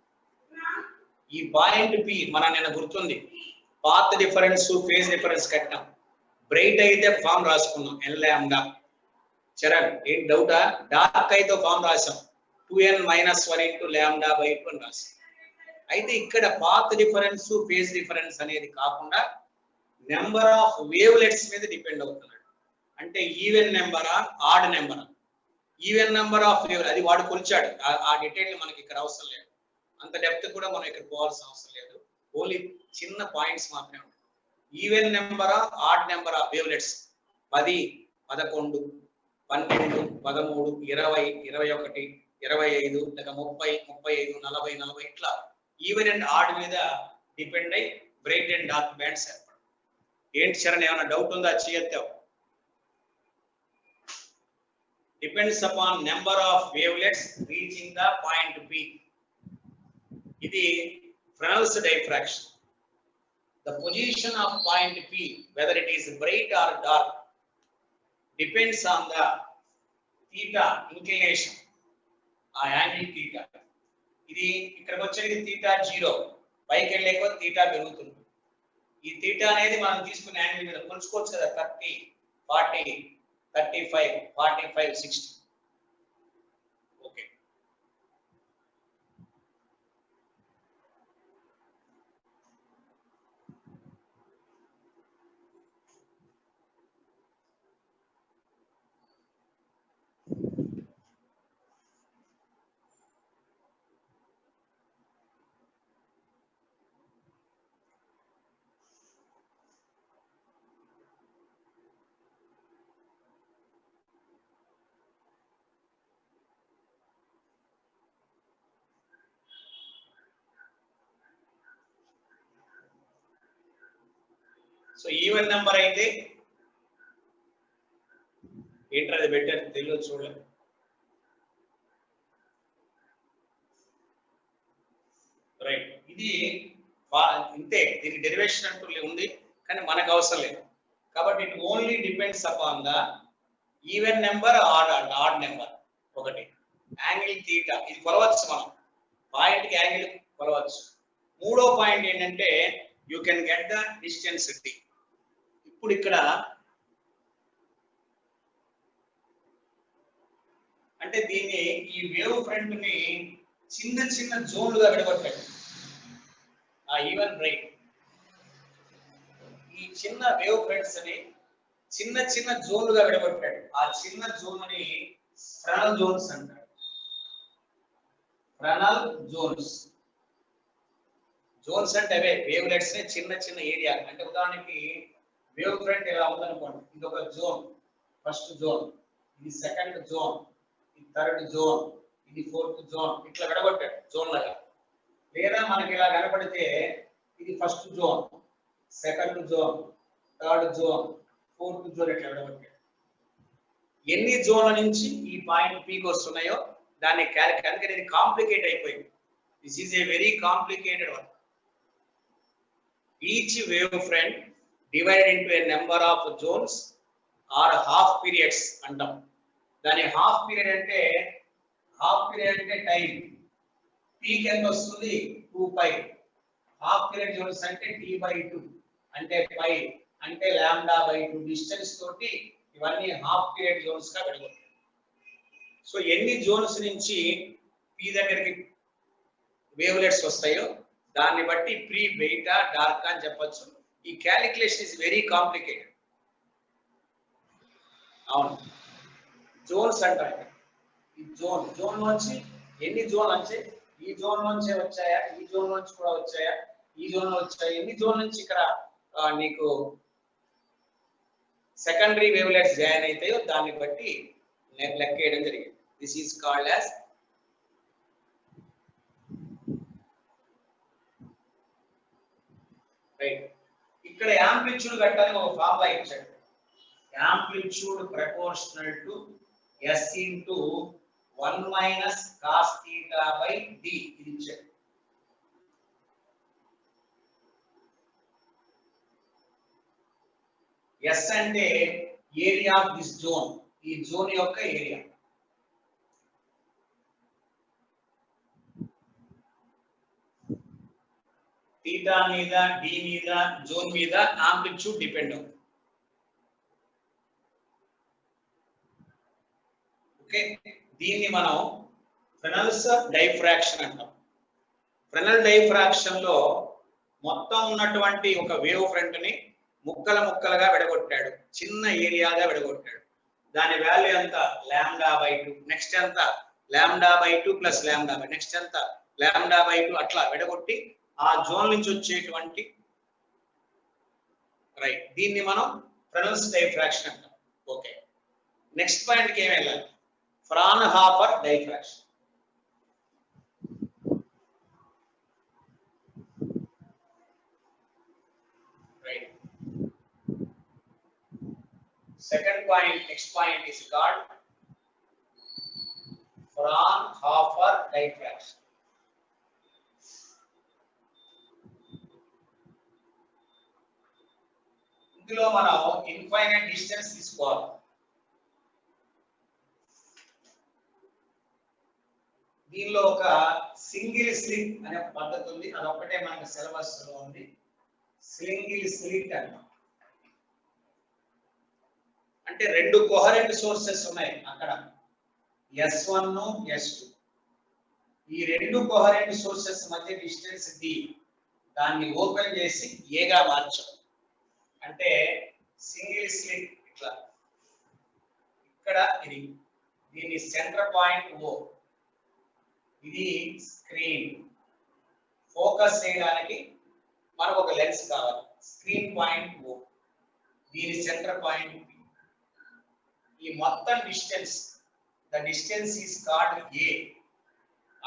ఈ పాయింట్ P మన నిన్న గుర్తుంది, పాత్ డిఫరెన్స్ ఫేజ్ డిఫరెన్స్ కట్టాం. బ్రైట్ అయితే ఫామ్ రాసుకున్నాం n లాంబ్డా. చరణ్ ఏం డౌటా? డార్క్ అయితే ఫామ్ రాసాం 2n - 1 × λ/2 అని రాసాం. అయితే ఇక్కడ పాత్ డిఫరెన్స్ ఫేజ్ డిఫరెన్స్ అనేది కాకుండా నెంబర్ ఆఫ్ వేవ్లెట్స్ మీద డిపెండ్ అవుతున్నాడు. అంటే ఈవెన్ నెంబరా ఆడ్ నెంబరా? ఈవెన్ నెంబర్ ఆఫ్ వేవ్, అది వాడు కొలిచాడు. ఆ డీటెయిల్ మనకి ఇక్కడ అవసరం లేదు, అంత డెప్త్ కూడా మనం ఇక్కడ పోవాల్సిన అవసరం లేదు. ఓన్లీ చిన్న పాయింట్స్ మాత్రమే ఉంటాయి. Even number odd number of wavelets 10, 11, 12, 13, 20, 21, 25, లేక 30, 35, 40, 40 ఇట్లా ఈవెన్ అండ్ ఆడ్ మీద డిపెండ్ అయ్యి బ్రైట్ అండ్ డార్క్ బ్యాండ్స్ ఏర్పడతాయి. ఏంటి చరణ్, ఏమైనా డౌట్ ఉందా? చేయొద్దావు. Depends upon number of wavelets reaching the point P. ఇది Fresnel's diffraction. The position of point P, whether it is bright or dark, depends on the theta inclination, ఆ యాంగిల్ theta. ఇది ఇక్కడికి వచ్చేది theta 0, పైకి వెళ్ళే కొద్ది theta పెరుగుతుంది. ఈ theta అనేది మనం తీసుకునే యాంగిల్ మీద కొలుచుకోవచ్చు కదా, 30, 40, 35, 45, 60. ఓకే, సో ఈవెన్ నెంబర్ అయితే ఏంటర్ అది బెటర్ తెలియదు చూడలేదు. రైట్, ఇది ఇంతే, దీనికి డెరివేషన్ అంటూ ఉంది కానీ మనకు అవసరం లేదు. కాబట్టి it only depends upon the even number odd number. ఒకటి యాంగిల్ థీటా, ఇది కొలవచ్చు మనం, పాయింట్ కి యాంగిల్ కొలవచ్చు. మూడో పాయింట్ ఏంటంటే you can get the distance D. ఇప్పుడు ఇక్కడ అంటే దీన్ని ఈ వేవ్ ఫ్రంట్ ని చిన్న చిన్న జోన్లుగా విడగొట్టాడు ఆ ఈవెన్ బ్రైట్. ఈ చిన్న వేవ్ ఫ్రంట్స్ ని చిన్న చిన్న జోన్లుగా విడగొట్టాడు. ఆ చిన్న జోన్ ని ఫ్రెనెల్ జోన్స్ అంటారు. ఫ్రెనెల్ జోన్స్. జోన్స్ అంటే అవే వేవ్లెట్స్ ని చిన్న చిన్న ఏరియా. అంటే ఉదాహరణకి వేవ్ ఫ్రంట్ ఇలా ఉందనుకోండి, ఇది ఒక జోన్, ఫస్ట్ జోన్, ఇది సెకండ్ జోన్, ఇది థర్డ్ జోన్, ఇది ఫోర్త్ జోన్, ఇట్లా విడగొట్టాడు జోన్ లాగా. లేదా మనకి ఇలా కనపడితే ఇది first zone, second zone, third zone, fourth zone, ఇట్లా విడగొట్టాడు. ఎన్ని జోన్ల నుంచి ఈ పాయింట్ పీకి వస్తున్నాయో దాన్ని క్యాలిక్యులేట్, అందుకని ఇది కాంప్లికేట్ అయిపోయింది. This is a very complicated work. Each wavefront divided into a number of zones or half periods అంటాం. దాని హాఫ్ పీరియడ్ అంటే టైం. పీక్ ఎంత వస్తుంది? 2π. హాఫ్ పీరియడ్ జోన్స్ అంటే T/2 అంటే π అంటే λ/2 డిస్టెన్స్ తోటి ఇవన్నీ హాఫ్ పీరియడ్ జోన్స్ గా విడగొట్టాయి. సో ఎన్ని జోన్స్ నుంచి P దగ్గరికి వేవ్లెట్స్ వస్తాయో దాన్ని బట్టి ప్రీ, బీటా, డార్క్ అని చెప్పొచ్చు. ఈ క్యాలిక్యులేషన్ ఇస్ వెరీ కాంప్లికేటెడ్. అవును, జోన్స్ అంటారు. ఈ జోన్ నుంచి ఎన్ని జోన్ అంటే ఈ జోన్ నుంచి వచ్చాయా, ఈ జోన్ నుంచి కూడా వచ్చాయా, ఈ జోన్ వచ్చాయా, ఎన్ని జోన్ నుంచి ఇక్కడ నీకు సెకండరీ వేవ్లెట్స్ జాయిన్ అవుతాయో దాన్ని బట్టి నేను లెక్క వేయడం జరిగింది. This is called as right. ఇక్కడ యాంప్లిట్యూడ్ కట్టాలని ఒక ఫార్ములా ఇచ్చాడు. Amplitude proportional to S into 1 minus cos theta by d ఇది ఇచ్చాడు. S అంటే ఏరియా ఆఫ్ దిస్ జోన్, ఈ జోన్ యొక్క ఏరియా. థీటా మీద, d మీద, జోన్ మీద యాంప్లిట్యూడ్ డిపెండ్ అవుతుంది. ఓకే, దీన్ని మనం ఫ్రెనెల్స్ డైఫ్రాక్షన్ అంటాం. ఫ్రెనెల్ డైఫ్రాక్షన్ లో మొత్తం ఉన్నటువంటి ఒక వేవ్ ఫ్రంట్ ని ముక్కలుగా విడగొట్టాడు, చిన్న ఏరియాగా విడగొట్టాడు. దాని వాల్యూ ఎంత λ/2, నెక్స్ట్ ఎంత λ/2 ప్లస్ λ/, నెక్స్ట్ ఎంత λ/2, అట్లా విడగొట్టి ఆ జోన్ నుంచి వచ్చేటువంటి రైట్, దీన్ని మనం ఫ్రెనెల్స్ డైఫ్రాక్షన్ అంటాం. ఓకే, నెక్స్ట్ పాయింట్ కి ఏం వెళ్ళాలి? Fraunhofer diffraction. Right, second point, next point is called Fraunhofer diffraction. ఇందులో మనం ఇన్ఫైనైట్ డిస్టెన్స్ తీసుకోవాలి. దీనిలో ఒక సింగిల్ స్లిట్ అనే పద్ధతి ఉంది, అదొక్కటే మనకి సిలబస్ లో ఉంది. సింగిల్ స్లిట్ అన్నమాట. అంటే రెండు కోహరెంట్ సోర్సెస్ ఉన్నాయి అక్కడ, S1 S2. ఈ రెండు కోహరెంట్ సోర్సెస్ మధ్య డిస్టెన్స్ d, దాన్ని ఓపెన్ చేసి a గా మార్చాం. అంటే సింగిల్ స్లిట్ ఇట్లా, ఇక్కడ ఇది, దీని సెంటర్ పాయింట్ O, ఇది స్క్రీన్. ఫోకస్ చేయడానికి మనకు ఒక లెన్స్ కావాలి. స్క్రీన్ పాయింట్ O, దీని సెంటర్ పాయింట్ P. ఈ మొత్తం distance, the distance is called A.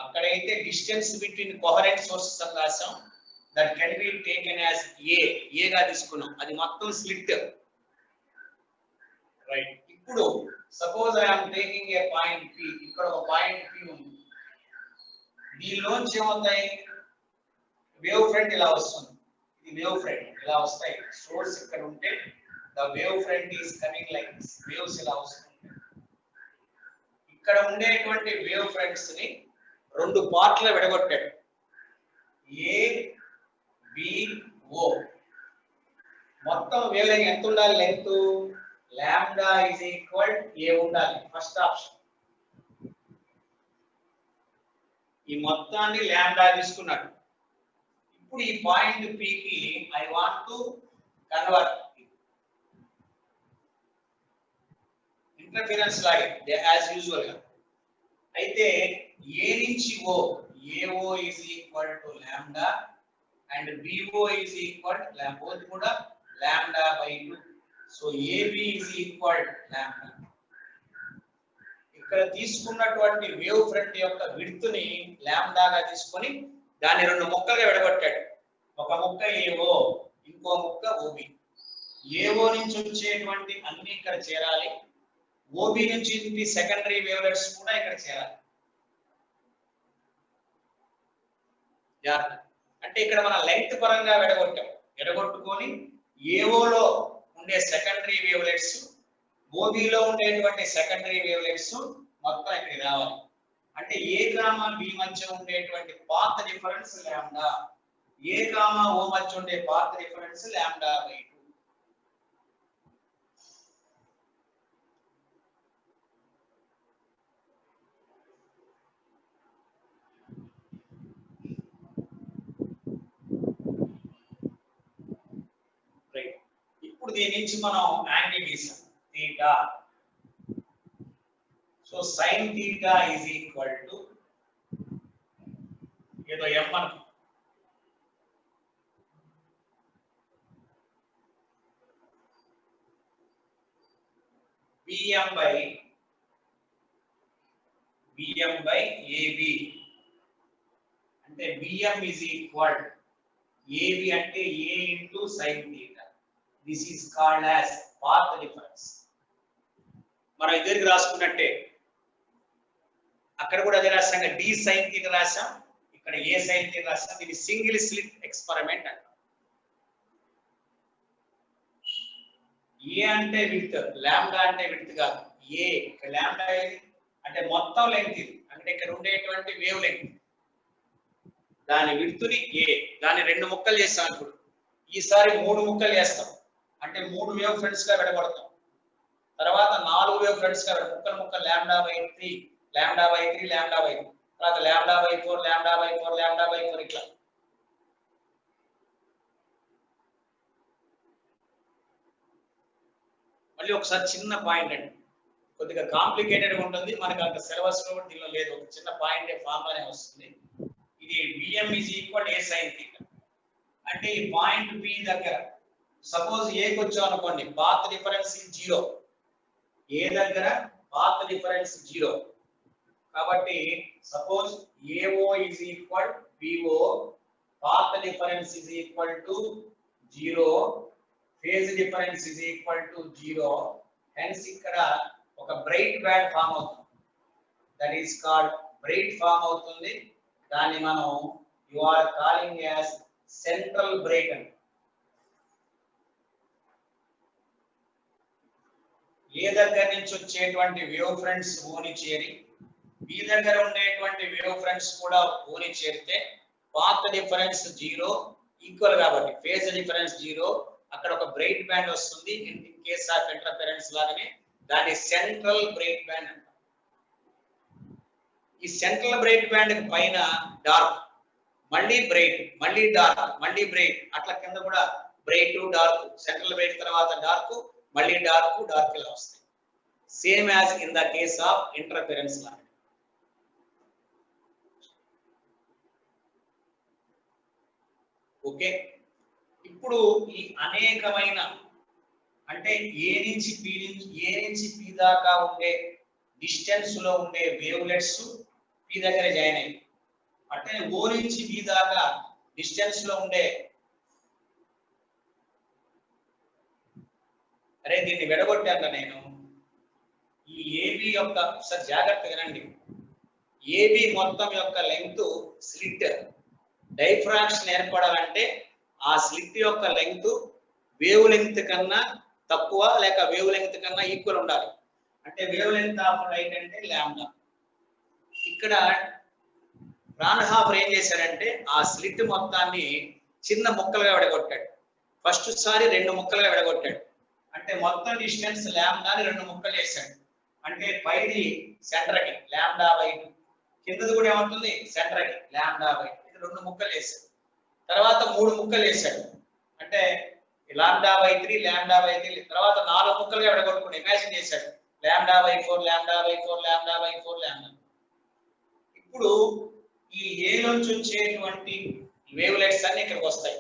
అక్కడైతే డిస్టెన్స్ బిట్వీన్ కోహరెంట్ సోర్సెస్ అని రాసాం, that can be taken as A గా తీసుకున్నాం. అది మొత్తం స్లిట్. రైట్, ఇప్పుడు suppose I am taking a point P. ఇక్కడ ఒక పాయింట్ P ఉంది. దీనిలోంచి ఏమవుతాయి? వేవ్ ఫ్రంట్ ఇలా వస్తుంది. ఇది వేవ్ ఫ్రంట్ ఇలా వస్తాయి. సోర్స్ ఇక్కడ ఉంటే the wave front is coming like this. Waves ఇలా వస్తుంది. ఇక్కడ ఉండేటువంటి వేవ్ ఫ్రంట్స్ ని రెండు పార్ట్ల విడగొట్టాడు. A B O. మొత్తం వేవ్ లెంగ్త్ ఎంత ఉండాలి? Length lambda is equal A ఉండాలి, ఫస్ట్ ఆప్షన్. ఈ మొత్తాన్ని లాంబ్డా తీసుకున్నాడు. ఇప్పుడు ఈ పాయింట్ P కి I want to convert interference లాగే యాజ్ యూజువల్ గా. అయితే A నుంచి O, AO is equal to lambda and BO is equal to both కూడా λ/2. So AB is equal to lambda. ఇక్కడ తీసుకున్నటువంటి వేవ్ ఫ్రంట్ యొక్క విడ్త్ ని లాంబ్డాగా తీసుకొని దాన్ని రెండు ముక్కలుగా విడగొట్టాడు. ఒక ముక్క AO, ఇంకో ముక్క OB. AO నుంచి వచ్చేటువంటి అన్ని ఇక్కడ చేరాలి, OB నుంచి సెకండరీ వేవ్లెట్స్ కూడా ఇక్కడ చేరాలి. అంటే ఇక్కడ మన లెంగ్త్ పరంగా విడగొట్టుకొని AO లో ఉండే సెకండరీ వేవ్లెట్స్, OB లో ఉండేటువంటి సెకండరీ వేవ్లెట్స్ మొత్తం ఇక్కడికి రావాలి. అంటే A, B మధ్య ఉండేటువంటి path difference lambda, A, O మధ్య ఉండే పాత్ డిఫరెన్స్ λ/2. ఇప్పుడు దీని నుంచి మనం యాంగిల్ గీసాం, θ. So so sin theta is equal to ఏదో m అనుకో Vm by AB అంటే Vm is equal AB అంటే A into sin theta. This is called as path difference. మనం ఇద్దరికి రాసుకున్నట్టే అక్కడ కూడా అదే రాసాం D sin theta రాసాం, ఇక్కడ A sin theta రాసాం. ఇది సింగిల్ స్లిట్ ఎక్స్పెరిమెంట్ అంట. ఏ అంటే విడ్త్, లాంబ్డా అంటే విడ్త్ కాదు. ఏ లాంబ్డా అంటే మొత్తం లెంగ్త్ ఇది, అంటే ఇక్కడ ఉండేటువంటి వేవ్ లెంగ్త్. దాని విడ్త్ని ఏ, దాన్ని 2 ముక్కలు చేస్తాం. ఇప్పుడు ఈసారి 3 ముక్కలు చేస్తాం, అంటే 3 వేవ్ ఫ్రంట్స్ గా విడగొడతాం. తర్వాత 4 వేవ్ ఫ్రంట్స్ గా ముక్కలు lambda by 3, lambda by 3, lambda by 3, తర్వాత lambda by 4, lambda by 4, lambda by 4 ఇట్లా. మళ్ళీ ఒకసారి చిన్న పాయింట్ అండి, కొద్దిగా కాంప్లికేటెడ్ ఉంటుంది, మనకు అంత సిలబస్ లో దీనిలో లేదు. ఒక చిన్న పాయింట్ ఫార్ములానే వస్తుంది. ఇది Vm is equal A sin theta. అంటే ఈ పాయింట్ P దగ్గర సపోజ్ A కి వచ్చాం అనుకోండి, పాత్ డిఫరెన్స్ 0. A దగ్గర పాత్ డిఫరెన్స్ 0 కాబట్టి suppose AO is equal BO, path difference is equal to 0, phase difference is equal to 0. hence ఇక్కడ ఒక బ్రైట్ బ్యాండ్ ఫామ్ అవుతుంది, that is called bright form అవుతుంది. దాన్ని మనం you are calling as central bright అని. ఏ దగ్గర నుంచి వచ్చేటువంటి వేవ్ ఫ్రంట్స్ ఓని చేరి బి దగ్గర ఉండేటువంటి వేవ్ ఫ్రంట్స్ కూడా ఓని చేరితే పాత్ డిఫరెన్స్ 0 ఈక్వల్ కాబట్టి ఫేజ్ డిఫరెన్స్ 0, అక్కడ ఒక బ్రైట్ బ్యాండ్ వస్తుంది. ఇన్ కేస్ ఆఫ్ ఇంటర్ఫరెన్స్ లాగానే దాన్ని సెంట్రల్ బ్రైట్ బ్యాండ్ అంటారు. ఈ సెంట్రల్ బ్రైట్ బ్యాండ్ పైన డార్క్, మళ్ళీ బ్రైట్, మళ్ళీ డార్క్, మళ్ళీ బ్రైట్, అట్లా కింద కూడా బ్రైట్ డార్క్, సెంట్రల్ బ్రైట్ తర్వాత డార్క్, మళ్ళీ డార్క్ డార్క్ ఇలా వస్తాయి. Same as in the case of interference లాగా. ఓకే, ఇప్పుడు ఈ అనేకమైన అంటే ఏ నుంచి పి దాకా ఉండే డిస్టెన్స్ లో ఉండే వేవ్లెట్స్ పి దగ్గర జాయిన్ అయ్యి, అంటే ఓ నుంచి బి దాకా డిస్టెన్స్ లో ఉండే, అరే దీన్ని విడగొట్టాక నేను ఈ ఏబి యొక్క ఒకసారి జాగ్రత్తగా వినండి. ఏబి మొత్తం యొక్క లెంగ్త్ స్లిట్ డైఫ్రాక్షన్ ఏర్పడాలంటే ఆ స్లిట్ యొక్క లెంగ్త్ వేవ్ లెంగ్త్ కన్నా తక్కువ లేక వేవ్ లెంగ్త్ కన్నా ఈక్వల్ ఉండాలి. అంటే వేవ్ లెంగ్త్ ఆఫ్ లైట్ అంటే లాంబ్డా. ఇక్కడ ఫ్రాన్హాఫర్ ఏం చేశాడంటే ఆ స్లిట్ మొత్తాన్ని చిన్న ముక్కలుగా విడగొట్టాడు. ఫస్ట్ సారి 2 ముక్కలుగా విడగొట్టాడు, అంటే మొత్తం డిస్టెన్స్ లాంబ్డాని 2 ముక్కలు చేశాడు. అంటే పైది సెంటర్ కి లాంబ్డా బై 2, కిందది కూడా ఏమవుతుంది సెంటర్ కి లాంబ్డా బై 2. ఇది 2 ముక్కలు వేసాడు. తర్వాత 3 ముక్కలు వేసాడు, అంటే లాంబ్డా బై 3, లాంబ్డా బై 3, తర్వాత 4 ముక్కలుగా విడగొట్టుకుని ఇమాజిన్ చేశాడు lambda by 4, lambda by 4, lambda by 4, lambda. ఇప్పుడు ఈ ఏ నుంచి వచ్చేటువంటి వేవ్లెట్స్ అన్ని ఇక్కడికి వస్తాయి,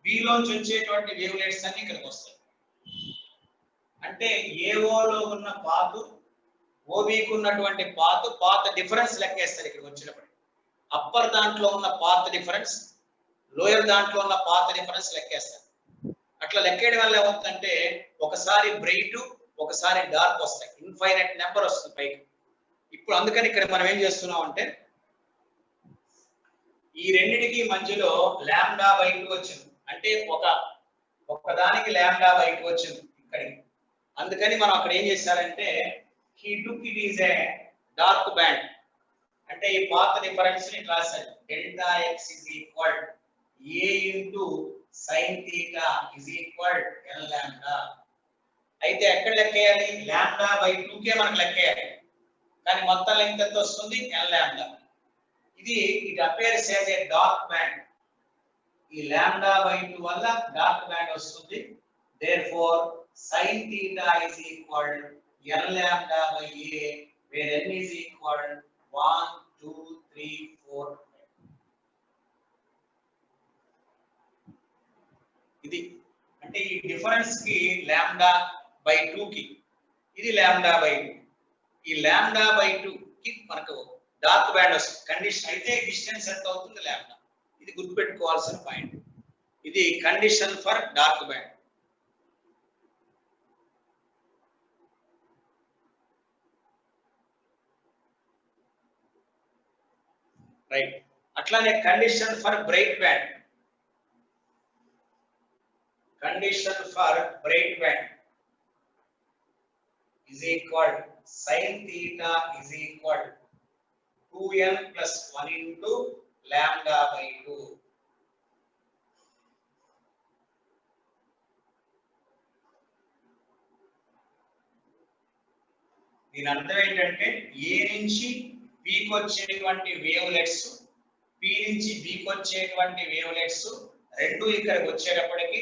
బి నుంచి వచ్చేటువంటి వేవ్లెట్స్ అన్ని ఇక్కడికి వస్తాయి. అంటే ఏఓలో ఉన్న పాత్ ఓబికి ఉన్నటువంటి పాత్ డిఫరెన్స్ లెక్కేస్తారు ఇక్కడికి వచ్చినప్పుడు. అప్పర్ దాంట్లో ఉన్న పాత్ డిఫరెన్స్, లోయర్ దాంట్లో ఉన్న పాత్ డిఫరెన్స్ లెక్కేస్తారు. అట్లా లెక్కేయడం వల్ల ఏమవుతుందంటే ఒకసారి బ్రైట్ ఒకసారి డార్క్ వస్తాయి, ఇన్ఫైనైట్ నెంబర్ వస్తుంది పైకి. ఇప్పుడు అందుకని ఇక్కడ మనం ఏం చేస్తున్నాం అంటే ఈ రెండిటికి మధ్యలో లాంబ్డా బై 2 వచ్చింది, అంటే ఒకదానికి లాంబ్డా బై 2 వచ్చింది ఇక్కడికి. అందుకని మనం అక్కడ ఏం చేశారంటే he took it is a dark band, అంటే ఈ పాత్ డిఫరెన్స్ ని రాశారు. Delta x is equal a into sin theta is equal l lambda. అయితే ఎక్కడ లెక్కేయాలి, లాంబ్డా బై 2 కే మనకు లెక్కేయాలి, కానీ మొత్తం లెంగ్త్ ఎంత వస్తుంది l lambda. ఇది it appears as a dark band. ఈ లాంబ్డా బై 2 వల్ల డార్క్ బ్యాండ్ వస్తుంది. Therefore sin theta is equal n lambda by a, where n is equal 1, 2, 3, 4. ఇది అంటే ఈ డిఫరెన్స్ కి లాంబ్డా బై 2 కి ఇది లాంబ్డా బై 2. ఈ లాంబ్డా బై 2 కి మనకు డార్క్ బ్యాండ్ వస్తుంది. కండిషన్ అయితే డిస్టెన్స్ ఎంత అవుతుంది లాంబ్డా. ఇది గుర్తుపెట్టుకోవాల్సిన పాయింట్. ఇది condition for dark band. Right. అట్లానే condition for bright band. Condition for bright band is equal sin theta is equal 2n plus 1 into lambda by 2. దీని అర్థం ఏంటంటే ఏ నుంచి b కి వచ్చేటువంటి వేవ్లెట్స్, p నుంచి b కి వచ్చేటువంటి వేవ్లెట్స్ రెండు ఇక్కడికి వచ్చేటప్పటికి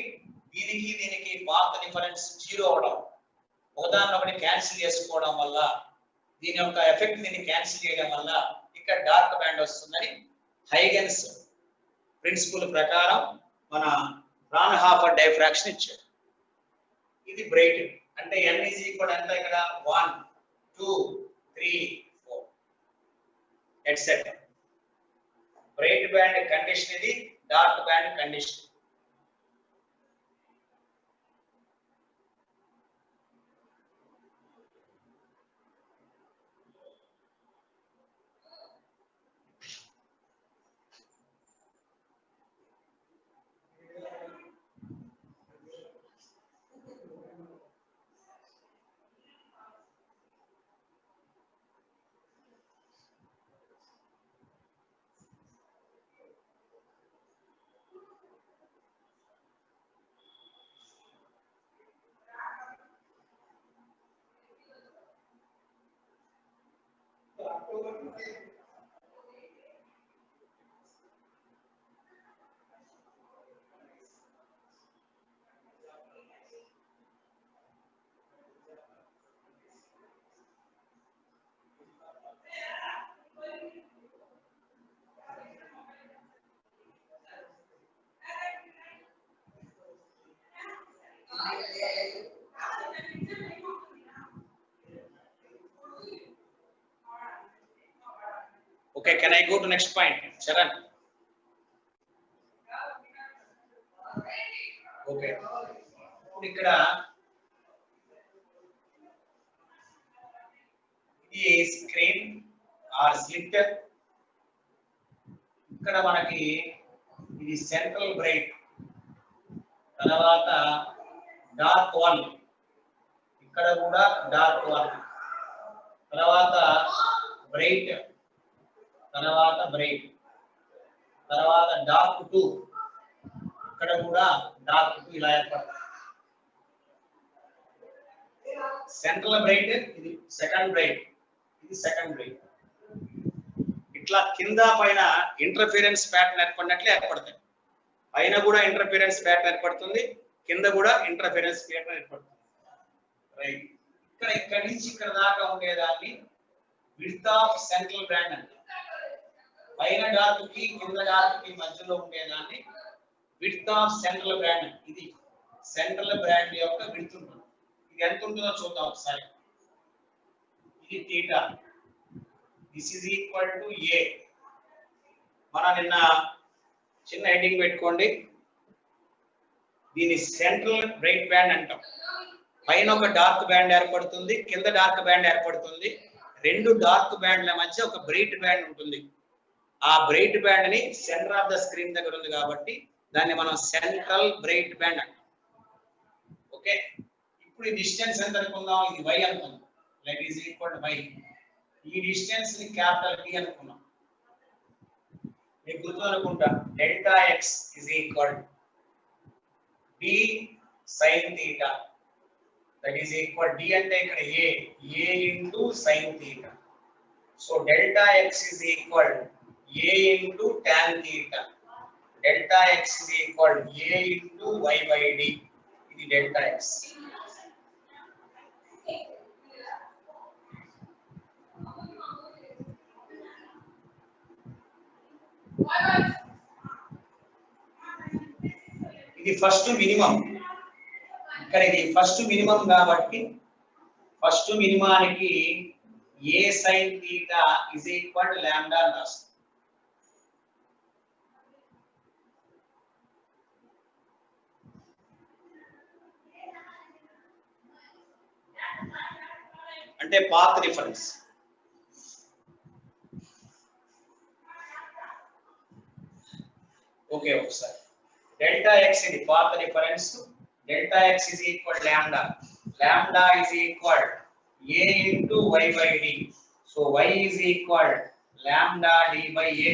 దీనికి పాత్ డిఫరెన్స్ 0 అవడం, ఒకదాన్నొకటి క్యాన్సిల్ చేసుకోవడం వల్ల, దీని యొక్క ఎఫెక్ట్ దీన్ని క్యాన్సిల్ చేయడం వల్ల ఇక్కడ డార్క్ బ్యాండ్ వస్తుందని హైగెన్స్ ప్రిన్సిపల్ ప్రకారం మన ఫ్రాన్హాఫర్ డైఫ్రాక్షన్ ఇచ్చాడు. ఇది బ్రైట్ అంటే n ఈజ్ ఈక్వల్ అంటే ఇక్కడ 1, 2, 3, 4 ఎట్సెట్రా. బ్రైట్ బ్యాండ్ కండిషన్ ఇది, dark band condition. Okay, can I go to next point, Sharan? Okay. ఇక్కడ ఇది స్క్రీన్ ఆర్ స్లిట్. ఇక్కడ మనకి ఇది సెంట్రల్ బ్రైట్, తర్వాత డార్క్ 1, ఇక్కడ కూడా డార్క్ 1, తర్వాత బ్రైట్, తర్వాత బ్రైట్, తర్వాత డార్క్ 2, ఇక్కడ కూడా డార్క్ 2 ఇలా ఏర్పడుతుంది. సెంట్రల్ బ్రైట్ ఇది సెకండ్ బ్రైట్, ఇది సెకండ్ బ్రైట్. ఇట్లా కింద పైన ఇంటర్ఫిరెన్స్ ప్యాటర్న్ ఏర్పడినట్లే ఏర్పడతాయి. పైన కూడా ఇంటర్ఫిరెన్స్ ప్యాటర్న్ ఏర్పడుతుంది, కింద కూడా ఇంటర్ఫిరెన్స్ ప్యాటర్న్ ఏర్పడుతుంది. రైట్. ఇక్కడి నుంచి ఇక్కడ దాకా ఉండేదాన్ని విడ్త్ ఆఫ్ సెంట్రల్ బ్యాండ్ అంటే, పైన డార్క్ కి కింద డార్క్ కి మధ్యలో ఉండేదాన్ని విడ్త్ ఆఫ్ సెంట్రల్ బ్యాండ్. ఇది సెంట్రల్ బ్యాండ్ యొక్క విడ్త్ ఉంటుంది. ఇది ఎంత ఉంటుందో చూద్దాం ఒకసారి. ఇది theta, this is equal to a. మనం నిన్న చిన్న హెడ్డింగ్ పెట్టుకోండి, దీని సెంట్రల్ బ్రైట్ బ్యాండ్ అంటాం. పైన ఒక డార్క్ బ్యాండ్ ఏర్పడుతుంది, కింద డార్క్ బ్యాండ్ ఏర్పడుతుంది. రెండు డార్క్ బ్యాండ్ల మధ్య ఒక బ్రైట్ బ్యాండ్ ఉంటుంది. ఆ బ్రైట్ బ్యాండ్ ని సెంటర్ ఆఫ్ ద స్క్రీన్ దగ్గర ఉంది కాబట్టి దాన్ని మనం సెంట్రల్ బ్రైట్ బ్యాండ్ అంటాం. ఓకే, ఇప్పుడు ఈ డిస్టెన్స్ ఎంత అనుకుందాం? ఇది y అనుకుందాం. Let is equal to y. ఈ డిస్టెన్స్ ని క్యాపిటల్ T అనుకున్నాం. మీకు గుర్తు అనుకుంటా, delta x is equal d sin theta. That is equal d అంటే ఇక్కడ a into sin theta. So delta x is equal a into tan theta. Delta x is equal to a into y by d. ఇది delta x. ఇది ఫస్ట్ మినిమం, ఇక్కడ ఇది ఫస్ట్ మినిమం కాబట్టి ఫస్ట్ మినిమానికి a sin theta is equal to lambda అని రాస్తాం. అంటే పాత్ రిఫరెన్స్. ఓకే ఒకసారి డెల్టా ఎక్స్ ఇది path reference. Delta x is equal lambda. Lambda is equal a into y by d. So y is equal lambda d by a.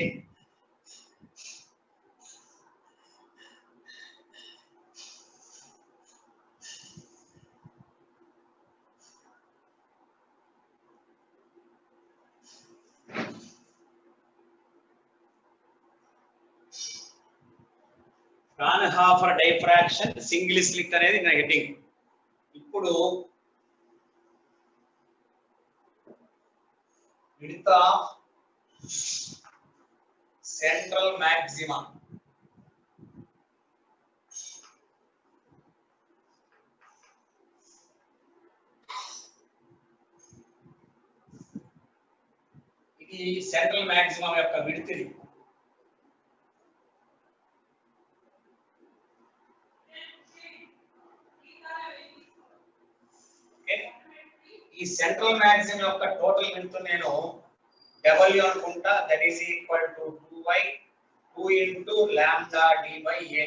Fraunhofer diffraction single slit అనేది నా హెడ్డింగ్. ఇప్పుడు width of central maxima. ఇది సెంట్రల్ మాక్సిమం యొక్క విడ్త్ ఇది. ఈ సెంట్రల్ మాక్సిమం యొక్క టోటల్ విడ్త్ నేను W అనుకుంటా, that is equal to 2y 2 into lambda d by a.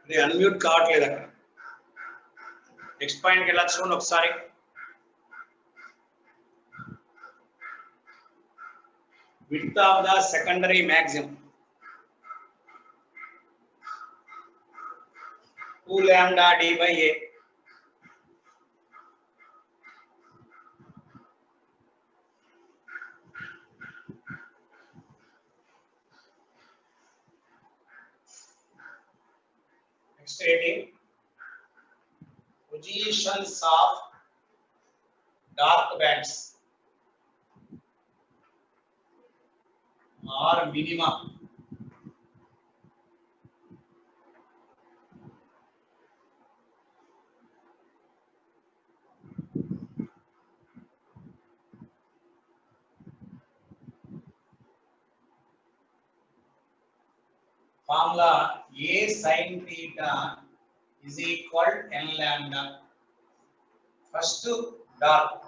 ఇది అన్మ్యూట్ కావట్లేదు అక్కడ. నెక్స్ట్ పాయింట్కి వెళ్ళచ్చు చూడండి ఒకసారి. width of the secondary maximum 2 lambda d by a. Next heading, positions of dark bands or minima. Formula A sin theta is equal to n lambda. First dark,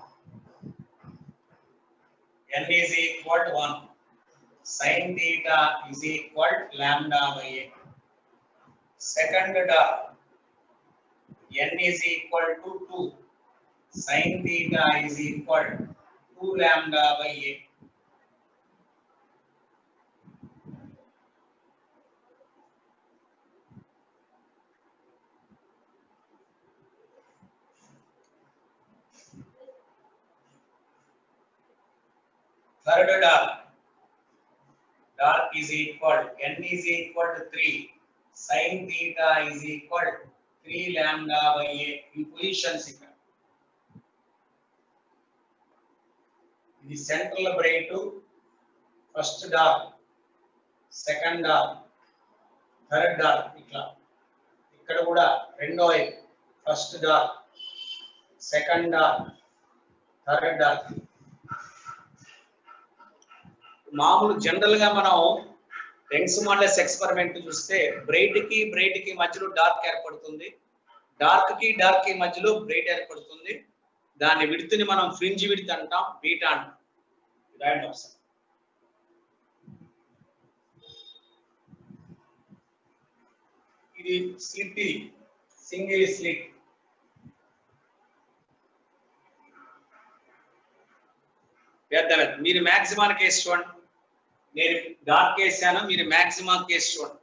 n is equal to 1. Sin theta is equal to lambda by a. Second dark, n is equal to 2. Sin theta is equal to 2 lambda by a. Third dark is equal, n is equal to 3. Sin theta is equal to 3 lambda by a. In positions ఇక్కడ ఇది central bright, first dark, second dark, third dark. ఇట్లా ఇక్కడ కూడా రెండో వైపు first dark, second dark, third dark. మామూలు జనరల్ గా మనం యంగ్స్ మోడల్స్ ఎక్స్పెరిమెంట్ చూస్తే బ్రైట్ కి మధ్యలో డార్క్ ఏర్పడుతుంది, డార్క్ కి మధ్యలో బ్రైట్ ఏర్పడుతుంది. దాని విడ్త్ని మనం ఫ్రింజ్ విడ్త్ అంటాం, బీటా అంటాం. రాయండి ఒకసారి. ఇది స్లిట్, ఇది సింగిల్ స్లిట్. మీరు మాక్సిమా కేసు చూడండి, నేను డార్క్ వేసాను, మీరు మాక్సిమా కేసు చూడండి.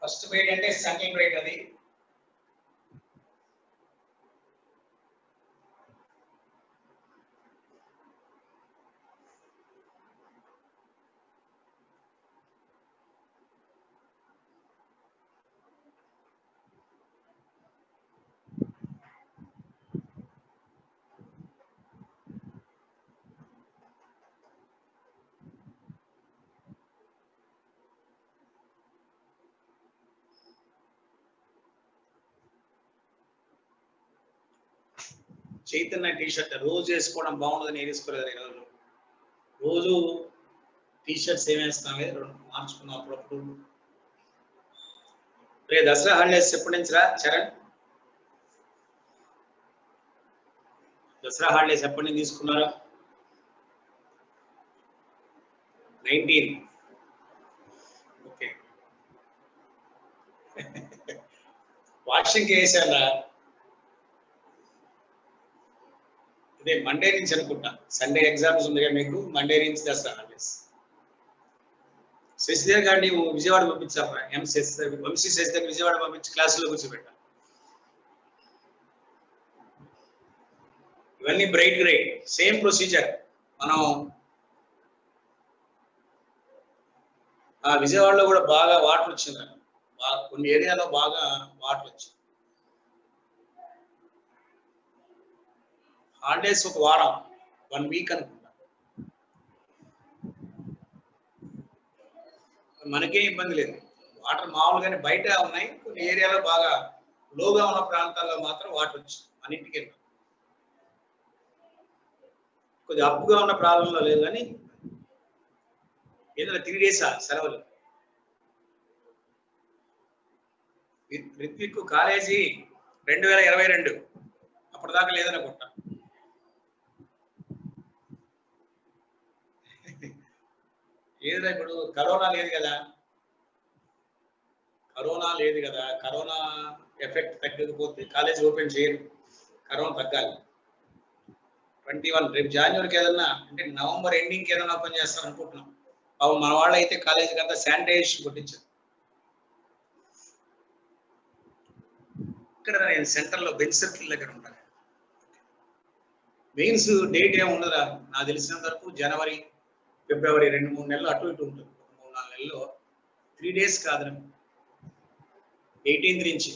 ఫస్ట్ బ్రైట్ అంటే సెంట్రల్ బ్రైట్. అది చైతన్య టీషర్ట్ రోజు వేసుకోవడం బాగుండదు, నేను వేసుకోలేదు. ఈరోజు రోజు టీషర్ట్స్ ఏం వేస్తాం, మార్చుకున్నాం అప్పుడప్పుడు. రే దసరా హాలిడేస్ ఎప్పటి నుంచి రా చరణ్? దసరా హాలిడేస్ ఎప్పటి నుంచి తీసుకున్నారు? 19. ఓకే. వాషింగ్కి వేసారా? ఇదే మండే నుంచి అనుకుంటా. సండే ఎగ్జామ్స్ ఉంది కదా మీకు, మండే నుంచి దసరా హాలిడేస్. శశిధర్ గారిని విజయవాడ పంపించాము, వంశీ శశిధర్ విజయవాడ పంపించి క్లాసులో కూర్చోబెట్టాం. ఇవన్నీ బ్రైట్ గ్రైడ్, సేమ్ ప్రొసీజర్. మనం విజయవాడలో కూడా బాగా వాటర్ వచ్చింది, కొన్ని ఏరియాలో బాగా వాటర్ వచ్చింది. హాలిడేస్ ఒక వారం, 1 వీక్ అనుకుంటా. మనకేం ఇబ్బంది లేదు, వాటర్ మామూలుగానే బయట ఉన్నాయి. కొన్ని ఏరియాలో బాగా లోగా ఉన్న ప్రాంతాల్లో మాత్రం వాటర్ వచ్చింది. అన్నింటికి కొద్దిగా అప్పుగా ఉన్న ప్రాంతంలో లేదు, కానీ ఏదైనా 3 days సెలవులు. రిత్విక్ కాలేజీ 2022 అప్పటిదాకా లేదనుకుంటా. ఏదైనా ఇప్పుడు కరోనా లేదు కదా, కరోనా ఎఫెక్ట్ తగ్గకపోతే కాలేజ్ ఓపెన్ చేయరు. కరోనా తగ్గాలి. 21 రేపు జాన్యువరికి ఏదన్నా అంటే నవంబర్ ఎండింగ్కి ఏదైనా ఓపెన్ చేస్తాం అనుకుంటున్నాం. మన వాళ్ళు అయితే కాలేజీకి అంతా శానిటైజేషన్ కొట్టించారు. ఇక్కడ నేను సెంటర్లో బెంచ్ సర్కిల్ దగ్గర ఉంటాను. మెయిన్స్ డేట్ ఏమి ఉండదా నాకు తెలిసినంత వరకు, జనవరి ఫిబ్రవరి 2-3 నెలలు అటు ఇటు ఉంటుంది. 3-4 నెలల్లో 3 days కాదు. 18th నుంచి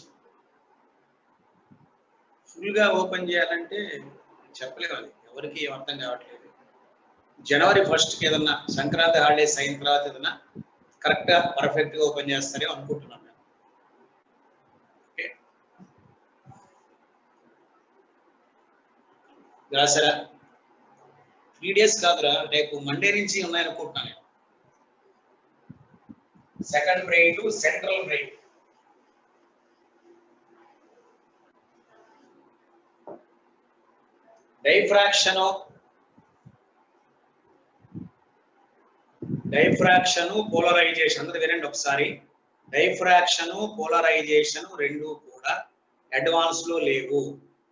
ఫుల్గా ఓపెన్ చేయాలంటే చెప్పలేము, అది ఎవరికి ఏం అర్థం కావట్లేదు. జనవరి 1st ఏదన్నా సంక్రాంతి హాలిడేస్ అయిన తర్వాత ఏదన్నా కరెక్ట్గా పర్ఫెక్ట్గా ఓపెన్ చేస్తారేమో అనుకుంటున్నాను నేను. ఓకే, రాసారా? 3 days కాదురా, రేపు మండే నుంచి ఉన్నాయనుకుంటున్నాను నేను. Second brain to central brain. Diffraction polarisation అందరూ వినండి ఒకసారి. డైఫ్రాక్షను పోలరైజేషన్ రెండు కూడా అడ్వాన్స్ లో లేవు.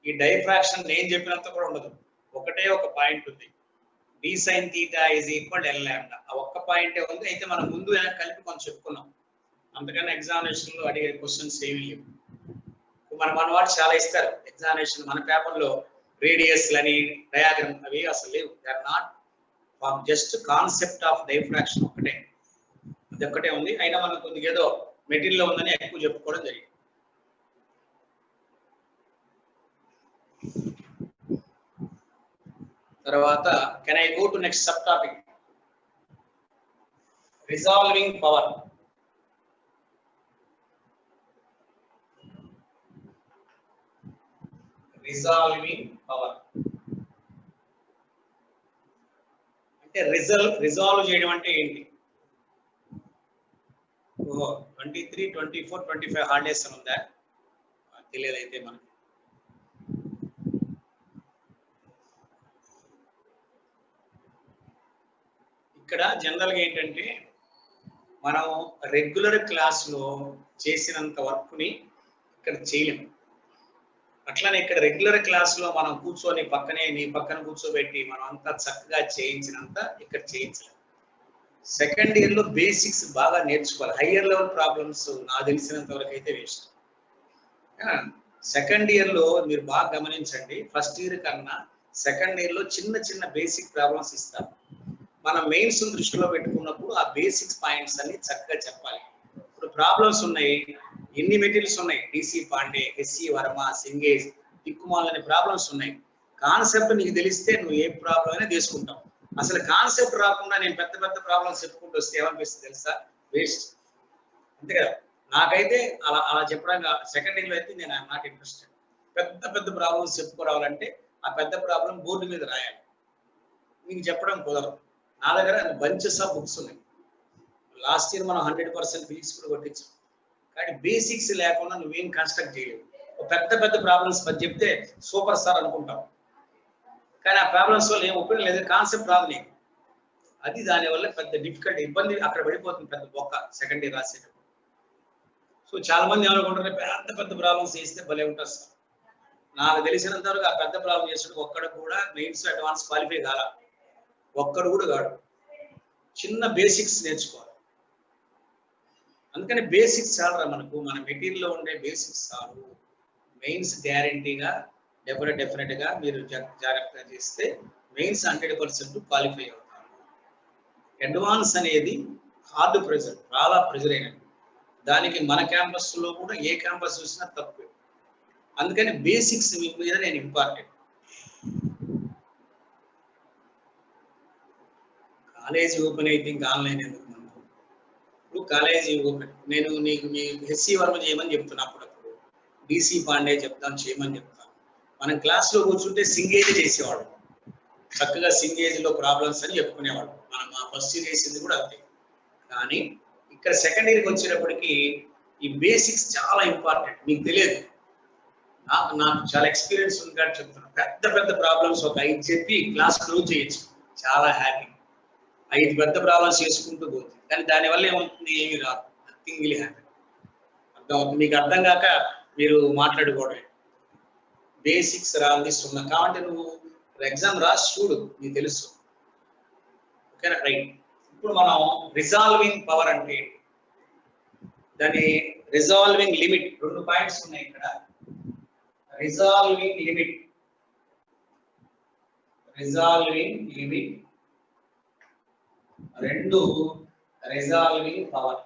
ఈ డైఫ్రాక్షన్ నేను చెప్పినంత కూడా ఉండదు, ఒకటే ఒక పాయింట్ ఉంది, d sin theta is equal l lambda. ఆ ఒక్క పాయింటే ఉంది. అయితే మనం ముందు కలిపి కొంచెం చెప్పుకున్నాం, అంతకన్నా ఎగ్జామినేషన్ లో అడిగే క్వశ్చన్స్ ఏమీ లేవు. మన వాడు చాలా ఇస్తారు ఎగ్జామినేషన్, మన పేపర్లో రేడియస్ లని డయాగ్రామ్ అవి అసలు లేవు. They are not, just concept of diffraction ఒకటే, అది ఒక్కటే ఉంది. అయినా మనం కొద్దిగా ఏదో మెటీరియల్ ఉందని ఎక్కువ చెప్పుకోవడం జరిగింది. తర్వాత can I go to next sub topic, resolving power. Resolving power అంటే రిజాల్వ్ చేయడం అంటే ఏంటి? 23, 24, 25 హాలిడేస్ అని ఉందా? తెలియదు అయితే మనకి. ఇక్కడ జనరల్గా ఏంటంటే మనం రెగ్యులర్ క్లాస్లో చేసినంత వర్క్ని ఇక్కడ చేయలేము. అట్లానే ఇక్కడ రెగ్యులర్ క్లాస్లో మనం కూర్చొని పక్కనే నీ పక్కన కూర్చోబెట్టి మనం అంతా చక్కగా చేయించినంత ఇక్కడ చేయించలేము. సెకండ్ ఇయర్లో బేసిక్స్ బాగా నేర్చుకోవాలి. హయ్యర్ లెవెల్ ప్రాబ్లమ్స్ నాకు తెలిసినంత వరకు అయితే వేస్ట్. సెకండ్ ఇయర్లో మీరు బాగా గమనించండి, ఫస్ట్ ఇయర్ కన్నా సెకండ్ ఇయర్లో చిన్న చిన్న బేసిక్ ప్రాబ్లమ్స్ ఇస్తారు. మనం మెయిన్స్ దృష్టిలో పెట్టుకున్నప్పుడు ఆ బేసిక్స్ పాయింట్స్ అన్ని చక్కగా చెప్పాలి. ఇప్పుడు ప్రాబ్లమ్స్ ఉన్నాయి, ఎన్ని మెటీరియల్స్ ఉన్నాయి, డిసి పాండే, ఎస్సి వర్మ, సింగేజ్, దిక్కుమాల్ అనే ప్రాబ్లమ్స్ ఉన్నాయి. కాన్సెప్ట్ నీకు తెలిస్తే నువ్వు ఏ ప్రాబ్లం అయినా తీసుకుంటావు. అసలు కాన్సెప్ట్ రాకుండా నేను పెద్ద పెద్ద ప్రాబ్లమ్స్ చెప్పుకుంటూ వస్తే ఏమనిపిస్తుంది తెలుసా? వేస్ట్. అంతే కదా. నాకైతే అలా చెప్పడానికి సెకండ్ ఇయర్లో అయితే నేను నాట్ ఇంట్రెస్టెడ్. పెద్ద పెద్ద ప్రాబ్లమ్స్ చెప్పుకోవాలంటే ఆ పెద్ద ప్రాబ్లం బోర్డు మీద రాయాలి, నీకు చెప్పడం కుదరదు. నా దగ్గర బంచెస్ ఆఫ్ బుక్స్ ఉన్నాయి. లాస్ట్ ఇయర్ మనం 100% ఫిజిక్స్ కూడా కొట్టించాం, కానీ బేసిక్స్ లేకుండా నువ్వేం కన్స్ట్రక్ట్ చేయలేవు. పెద్ద పెద్ద ప్రాబ్లమ్స్ పది చెప్తే సూపర్ స్టార్ అనుకుంటాం, కానీ ఆ ప్రాబ్లమ్స్ వల్ల ఏం ఉపయోగం లేదు, కాన్సెప్ట్ రాదు నీకు. అది దానివల్ల పెద్ద డిఫికల్ట్ ఇబ్బంది అక్కడ పడిపోతుంది, పెద్ద బొక్క సెకండ్ ఇయర్ రాసేటప్పుడు. సో చాలా మంది ఏమనుకుంటారు, పెద్ద పెద్ద ప్రాబ్లమ్స్ చేస్తే భలే ఉంటుంది సార్. నాకు తెలిసినంత వరకు ఆ పెద్ద ప్రాబ్లం చేసినట్టు ఒక్కడ కూడా మెయిన్స్ అడ్వాన్స్ క్వాలిఫై కాల, ఒక్కడు కూడా కాడు. చిన్న బేసిక్స్ నేర్చుకోవాలి. అందుకని బేసిక్స్ చాలరా మనకు, మన మెటీరియల్లో ఉండే బేసిక్స్ చాలు. మెయిన్స్ గ్యారంటీగా డెఫినెట్గా మీరు జాగ్రత్తగా చేస్తే మెయిన్స్ 100% క్వాలిఫై అవుతారు. అడ్వాన్స్ అనేది హార్డ్ ప్రెజర్, చాలా ప్రెజర్ అయినది. దానికి మన క్యాంపస్లో కూడా ఏ క్యాంపస్ చూసినా తక్కువ. అందుకని బేసిక్స్ మీద నేను ఇంపార్టెంట్. కాలేజీ ఓపెన్ అయితే ఇంకా ఆన్లైన్ ఎందుకు మనకు? ఇప్పుడు కాలేజీ ఓపెన్, నేను నీకు మీ ఎస్సీ వర్మ చేయమని చెప్తున్నా, అప్పుడప్పుడు డిసి పాండే చెప్తాను చేయమని చెప్తాను. మనం క్లాస్లో కూర్చుంటే సింగేజ్ చేసేవాడు, చక్కగా సింగేజ్లో ప్రాబ్లమ్స్ అని చెప్పుకునేవాడు. మనం మా ఫస్ట్ ఇయర్ చేసింది కూడా అంతే. కానీ ఇక్కడ సెకండ్ ఇయర్కి వచ్చేటప్పటికి ఈ బేసిక్స్ చాలా ఇంపార్టెంట్. మీకు తెలియదు, నాకు చాలా ఎక్స్పీరియన్స్ ఉంది కాబట్టి చెప్తున్నాను. పెద్ద పెద్ద ప్రాబ్లమ్స్ ఒక 5 చెప్పి క్లాస్ క్లోజ్ చేయొచ్చు, చాలా హ్యాపీ. 5 పెద్ద ప్రాబ్లమ్స్ చేసుకుంటూ పోతుంది, కానీ దానివల్ల ఏమవుతుంది, ఏమి రాదు, నథింగ్ విల్ హ్యాపెన్. అర్థమవుతుంది మీకు? అర్థం కాక మీరు మాట్లాడుకోవడమే. బేసిక్స్ రాంది సున్నా. కాబట్టి నువ్వు ఎగ్జామ్ రాసి చూడు, నీకు తెలుసు. ఓకేనా? రైట్. ఇప్పుడు మనం రిజాల్వింగ్ పవర్ అంటే దాని రిజాల్వింగ్ లిమిట్ 2 పాయింట్స్ ఉన్నాయి ఇక్కడ. Resolving limit, resolving limit 2, resolving power.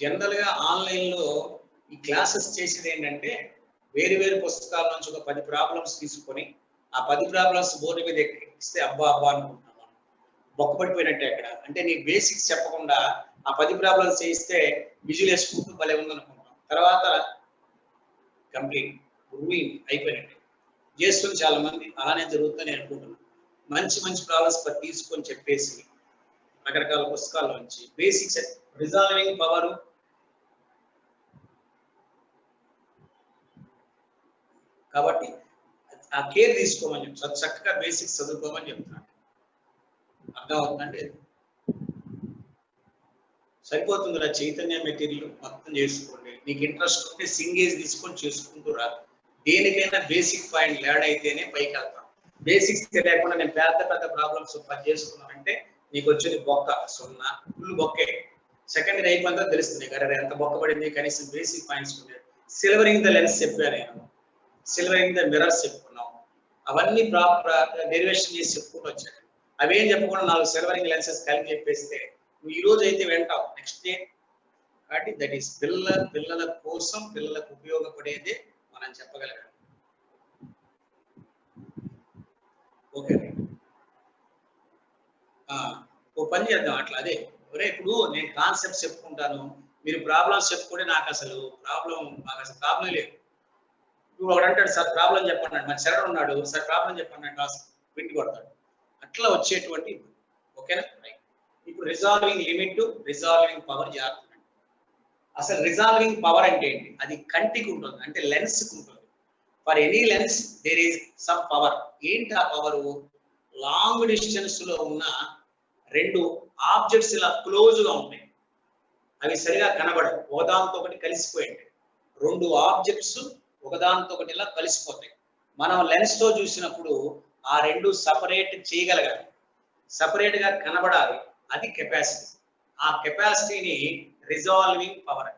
General గా ఆన్లైన్ లో ఈ క్లాసెస్ చేసేది ఏంటంటే వేరు వేరు పుస్తకాల నుంచి ఒక 10 ప్రాబ్లమ్స్ తీసుకొని ఆ 10 ప్రాబ్లమ్స్ బోర్డు మీద ఎక్కిస్తే అబ్బా అబ్బా అనుకుంటున్నాం, బొక్కపడిపోయినట్టే అక్కడ. అంటే నీ బేసిక్స్ చెప్పకుండా ఆ 10 ప్రాబ్లమ్స్ చేయిస్తే విజువల్ వేసుకుంటూ భలే ఉందనుకుంటాం, తర్వాత కంప్లీట్ రూయింగ్ అయిపోయినట్టే. చేస్తుంది చాలా మంది, అలానే జరుగుతుందని అనుకుంటున్నాను. మంచి మంచి ప్రాబ్లమ్స్ తీసుకొని చెప్పేసి రకరకాల పుస్తకాల నుంచి బేసిక్స్, రిజాల్వింగ్ పవర్, కాబట్టి ఆ కేర్ తీసుకోమని చెప్తాను. చక్కగా బేసిక్స్ చదువుకోమని చెప్తున్నాను. అర్థం అవుతుందండి? సరిపోతుందిరా చైతన్య మెటీరియల్ మొత్తం చేసుకోండి. నీకు ఇంట్రెస్ట్ ఉంటే సింగేజ్ తీసుకొని చేసుకుంటూ రా. దేనికైనా బేసిక్ పాయింట్ యాడ్ అయితేనే పైకి వెళ్తాం. బేసిక్స్ తెలియకుండా నేను పెద్ద పెద్ద ప్రాబ్లమ్స్ పని చేసుకున్నానంటే నీకు వచ్చేది బొక్క, సున్నా, ఫుల్ బొక్కే. సెకండ్ అయిపోయిందో తెలుస్తుంది కదా ఎంత బొక్క పడింది. కనీసం బేసిక్ పాయింట్స్ ఉండేది. సిల్వరింగ్ ద లెన్స్ చెప్పాను నేను, సిల్వరింగ్ ద మిరర్స్ చెప్పుకున్నాం. అవన్నీ ప్రాపర్ డెరివేషన్ చేసి చెప్పుకుంటూ వచ్చాను. అవేం చెప్పకుండా 4 సిల్వరింగ్ లెన్సెస్ కలిపి చెప్పేస్తే నువ్వు ఈ రోజు అయితే వింటావు, నెక్స్ట్ డే. కాబట్టి దట్ ఈస్ పిల్లల కోసం, పిల్లలకు ఉపయోగపడేదే మనం చెప్పగలగాలి. ఓకే, ఓ పని చేద్దాం అట్లా. అదే ఒరే ఇప్పుడు నేను కాన్సెప్ట్స్ చెప్పుకుంటాను, మీరు ప్రాబ్లమ్స్ చెప్పుకుంటే నాకు అసలు ప్రాబ్లం లేదు. ఇప్పుడు ఒకడు అంటాడు సార్ ప్రాబ్లం చెప్పండి, మన శరణ్ ఉన్నాడు సార్ ప్రాబ్లం చెప్పండి కాస్త వింటి కొడతాడు. అట్లా వచ్చేటువంటి, ఓకేనా? ఇప్పుడు రిజాల్వింగ్ లిమిట్, రిజాల్వింగ్ పవర్ జాగ్రత్త. అసలు రిజాల్వింగ్ పవర్ అంటే ఏంటి? అది కంటికి ఉంటుంది, అంటే లెన్స్ కి ఉంటుంది. For any lens there is some power. ఏంటి ఆ పవర్? లాంగ్ డిస్టెన్స్ లో ఉన్న 2 ఆబ్జెక్ట్స్ ఇలా క్లోజ్ గా ఉంటాయి, అవి సరిగా కనబడవు, ఒకదాంతో ఒకటి కలిసిపోయింది. 2 ఆబ్జెక్ట్స్ ఒకదాంతో ఒకటి ఇలా కలిసిపోతాయి. మనం లెన్స్ తో చూసినప్పుడు ఆ 2 సపరేట్ చేయగలగాలి, సపరేట్ గా కనబడాలి. అది కెపాసిటీ. ఆ కెపాసిటీని రిజాల్వింగ్ పవర్.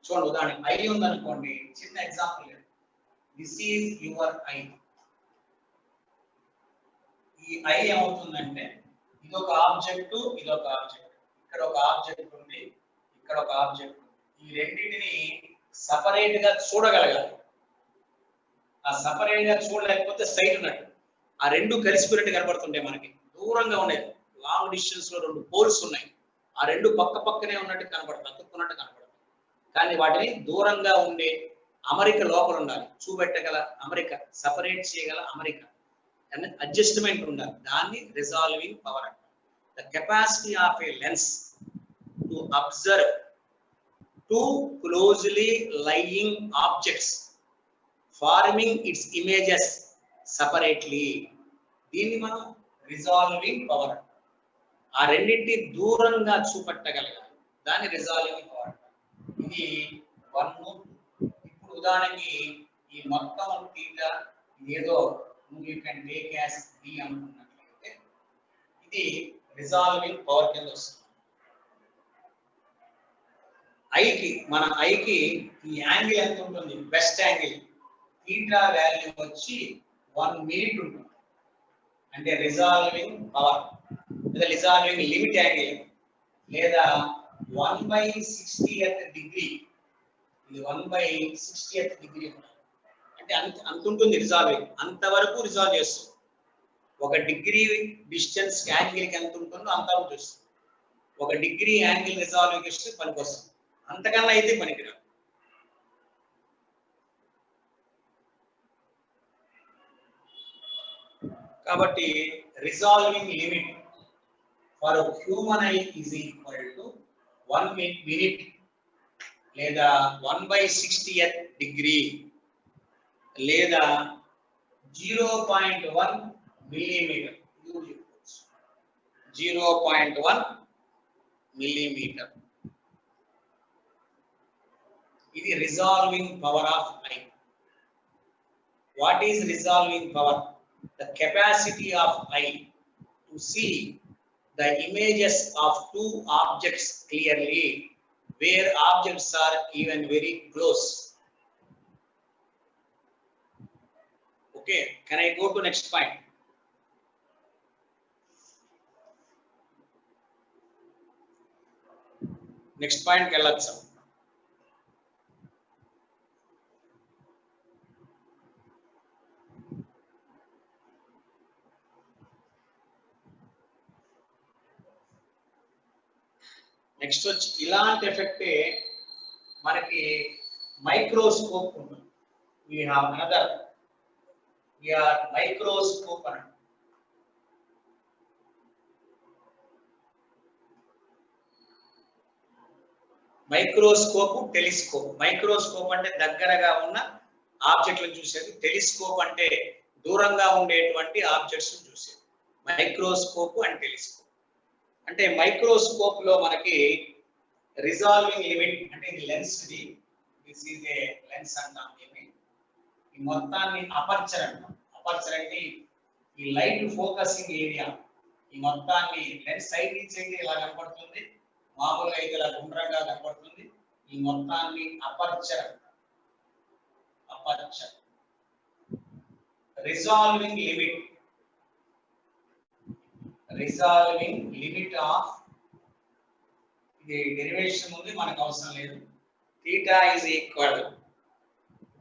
చూడండి, ఉదాహరణ ఐ ఉందనుకోండి, చిన్న example. This is your I. ఈ ఐ ఏమవుతుందంటే ఇదొక ఆబ్జెక్ట్, ఇదొక ఆబ్జెక్ట్, ఇక్కడ ఒక ఆబ్జెక్ట్ ఉంది, ఇక్కడ ఒక ఆబ్జెక్ట్ ఉంది. ఈ రెండింటిని సపరేట్ గా చూడగలగాలి. ఆ సపరేట్ గా చూడలేకపోతే సైట్ ఉన్నట్టు. ఆ 2 కలిసిపోయినట్టు కనబడుతుంటాయి మనకి, దూరంగా ఉన్నాయి. లాంగ్ డిస్టెన్స్ లో 2 పోల్స్ ఉన్నాయి, ఆ 2 పక్క పక్కనే ఉన్నట్టు కనబడుతుంది, అతుక్కున్నట్టు కనబడుతుంది. కానీ వాటిని దూరంగా ఉండే అమరిక లోపల ఉండాలి, చూపెట్టగల అమరిక, సపరేట్ చేయగల అమరిక, అడ్జస్ట్మెంట్ ఉండాలి. దాన్ని రిజాల్వింగ్ పవర్ అంటారు. The capacity of A lens to observe 2 closely lying objects farming it's images separately. దీన్ని మనం రిజాల్వింగ్ పవర్ అంటారు. ఆ రెండింటిని దూరంగా చూపెట్టగలగాలి, దాన్ని రిజాల్వింగ్ పవర్ అంటారు. ఇది 1. ఇప్పుడు ఉదాహరణకి ఈ మొత్తం తీటా ఏదో you can take as B అనుకున్నట్లయితే ఇది రిజాల్వింగ్ పవర్ కింద వస్తుంది. మన ఐకి ఈ యాంగిల్ ఎంత ఉంటుంది? బెస్ట్ యాంగిల్ తీటా వాల్యూ వచ్చి 1 మినిట్ ఉంటుంది. అంటే రిజాల్వింగ్ పవర్ లేదా రిజాల్వింగ్ లిమిట్ యాంగిల్ లేదా 1/60th డిగ్రీ. ఇది 1/60th డిగ్రీ అంటే అంత ఉంటుంది రిజాల్వింగ్. అంతవరకు రిజాల్వ్ చేస్తుంది. 1 డిగ్రీ డిస్టెన్స్ యాంగిల్ కి ఎంత ఉంటుందో అంతవరకు చేస్తుంది. 1 డిగ్రీ యాంగిల్ రిజాల్వింగ్ చేస్తే పనికొస్తుంది, అంతకన్నా అయితే పనికిరాదు. కాబట్టి resolving limit for human I is equal to 1 minute లేదా 1/60th డిగ్రీ లేదా 0.1 మిల్లీమీటర్. 0.1 మిల్లీమీటర్. ఇది resolving power of I. What is resolving power? The capacity of eye to see the images of 2 objects clearly where objects are even very close. Okay, can I go to next point? Next పాయింట్కి వెళ్ళొచ్చు. నెక్స్ట్ వచ్చి ఇలాంటి ఎఫెక్టే మనకి మైక్రోస్కోప్ ఉంటుంది. we have another we are microscope అని మైక్రోస్కోప్ టెలిస్కోప్. మైక్రోస్కోప్ అంటే దగ్గరగా ఉన్న ఆబ్జెక్ట్లను చూసేది, టెలిస్కోప్ అంటే దూరంగా ఉండేటువంటి ఆబ్జెక్ట్స్ చూసేది. మైక్రోస్కోప్ అండ్ టెలిస్కోప్ అంటే మైక్రోస్కోప్ లో మనకి రిజాల్వింగ్ లిమిట్ అంటే ఇది lens, this is a lens అంటాం దీన్ని. ఈ మొత్తాన్ని అపర్చర్ అంటాం. అపర్చర్ అంటే ఈ లైట్ ఫోకసింగ్ ఏరియా. ఈ మొత్తాన్ని లెన్స్ సైడ్ నుంచి అయితే ఇలా కనపడుతుంది, మామూలుగా అయితే ఇలా గుండ్రంగా కనపడుతుంది. ఈ మొత్తాన్ని అపర్చర్ అంటాం. Aperture. Resolving limit, resolving limit of, ఇది డెరివేషన్ ఉంది మనకు అవసరం లేదు. theta is equal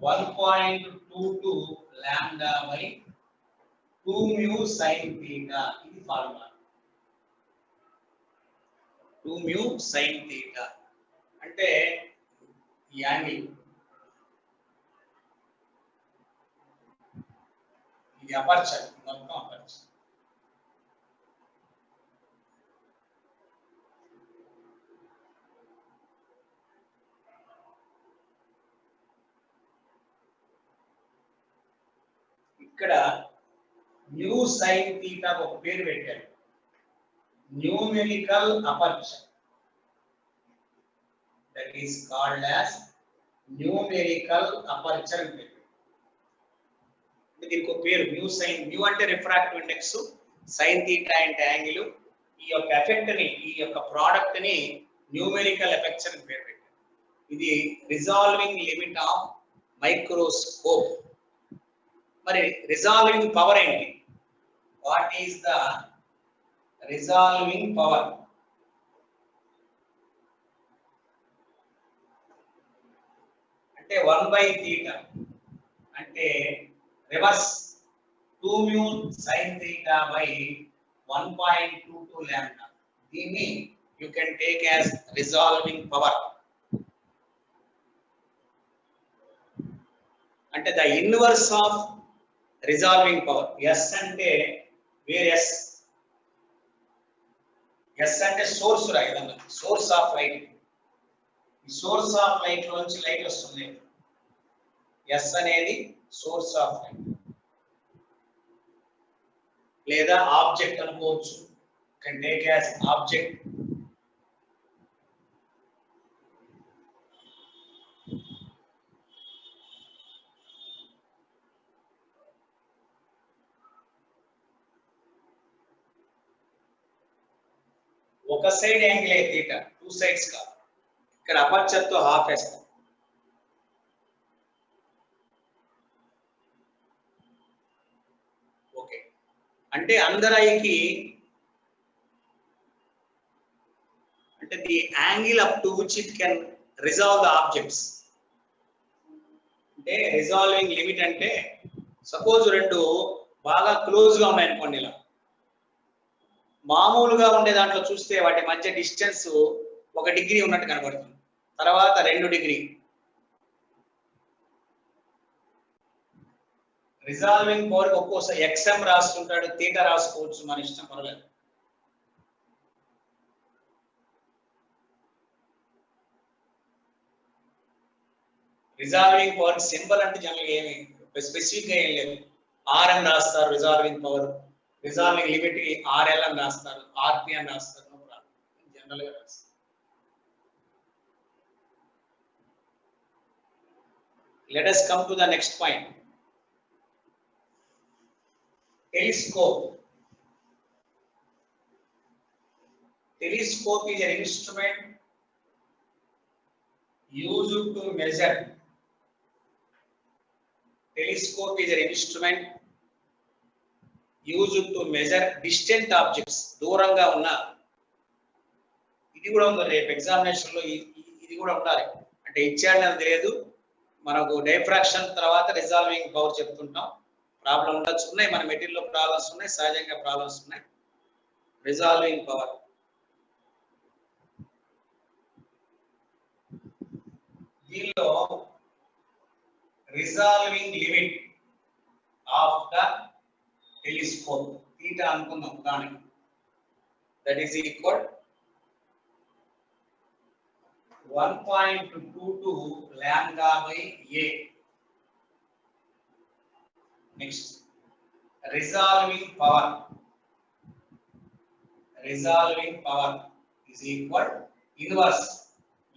1.22 lambda by 2 mu sin theta. ఇది ఫార్ములా. 2 mu sin theta అంటే ఈ యాంగిల్, ఇది అపర్చర్, మొత్తం అపర్చర్. ఇక్కడ న్యూ సైన్ థీటా ఒక పేరు పెట్టారు, numerical aperture. That is called as numerical aperture అని పేరు. దీనికి ఒక పేరు న్యూ సైన్. న్యూ అంటే రిఫ్రాక్టివ్ ఇండెక్స్, సైన్ థీటా అంటే యాంగిల్. ఈ యొక్క ఎఫెక్ట్ ని, ఈ యొక్క ప్రోడక్ట్ ని న్యూమెరికల్ అపర్చర్ అని పేరు పెట్టారు. ఇది రిజాల్వింగ్ లిమిట్ ఆఫ్ మైక్రోస్కోప్. మరి రిజాల్వింగ్ పవర్ ఏంటి? What is the resolving power? అంటే 1/θ అంటే reverse 2 mu sin theta by 1.22 lambda. దీన్ని you can take as resolving power. అంటే the inverse of resolving power. S అంటే వేర్ S. S అంటే సోర్స్ రాయదన్న, సోర్స్ ఆఫ్ లైట్. ఈ సోర్స్ ఆఫ్ లైట్ నుంచి లైట్ వస్తుంది. S అనేది సోర్స్ ఆఫ్ లైట్ లేదా ఆబ్జెక్ట్ అనుకోవచ్చు. can take as object. ఒక సైడ్ యాంగిల్ అయితే థీటా, 2 సైడ్స్ కాదు. ఇక్కడ అపర్చర్ తో హాఫ్ వేస్తాం. ఓకే, అంటే అందరికి అంటే the angle up to which it can resolve the objects. అంటే రిజాల్వింగ్ లిమిట్ అంటే సపోజ్ రెండు బాగా క్లోజ్ గా ఉన్నాయనుకోండి, ఇలా మామూలుగా ఉండే దాంట్లో చూస్తే వాటి మధ్య డిస్టెన్స్ 1 డిగ్రీ ఉన్నట్టు కనబడుతుంది, తర్వాత 2 డిగ్రీ. రిజాల్వింగ్ పవర్ ఒక్కోసారి XM రాస్తుంటాడు, థీటా రాసుకోవచ్చు, మన ఇష్టం, పర్వాలేదు. రిజాల్వింగ్ పవర్ సింబల్ అంటే జనరల్గా ఏమి స్పెసిఫిక్ గా ఏం లేదు. RM రాస్తారు రిజాల్వింగ్ పవర్, రిజాల్వింగ్ లిమిట్ కి RL అని రాస్తారు, RP అని రాస్తారు, జనరల్ గా రాస్తారు. Let us come to the next point. Telescope. Telescope is an instrument used to measure. Telescope is an instrument used to measure distant objects. దూరంగా ఉన్న ఇది కూడా ఉంది రేపు ఎగ్జామినేషన్ లో ఇది కూడా ఉండాలి. అంటే ఇచ్చాడని అది లేదు, మనకు డైఫ్రాక్షన్ తర్వాత రిజాల్వింగ్ పవర్ చెప్తుంటాం. ప్రాబ్లం ఉండొచ్చు, ఉన్నాయి మన మెటీరియల్ ప్రాబ్లమ్స్ ఉన్నాయి, సహజంగా ప్రాబ్లమ్స్ ఉన్నాయి. రిజాల్వింగ్ పవర్ దీనిలో resolving limit of the telescope theta అనుకుందాం దానికి, that is equal 1.22 lambda by a. Next, resolving power is equal inverse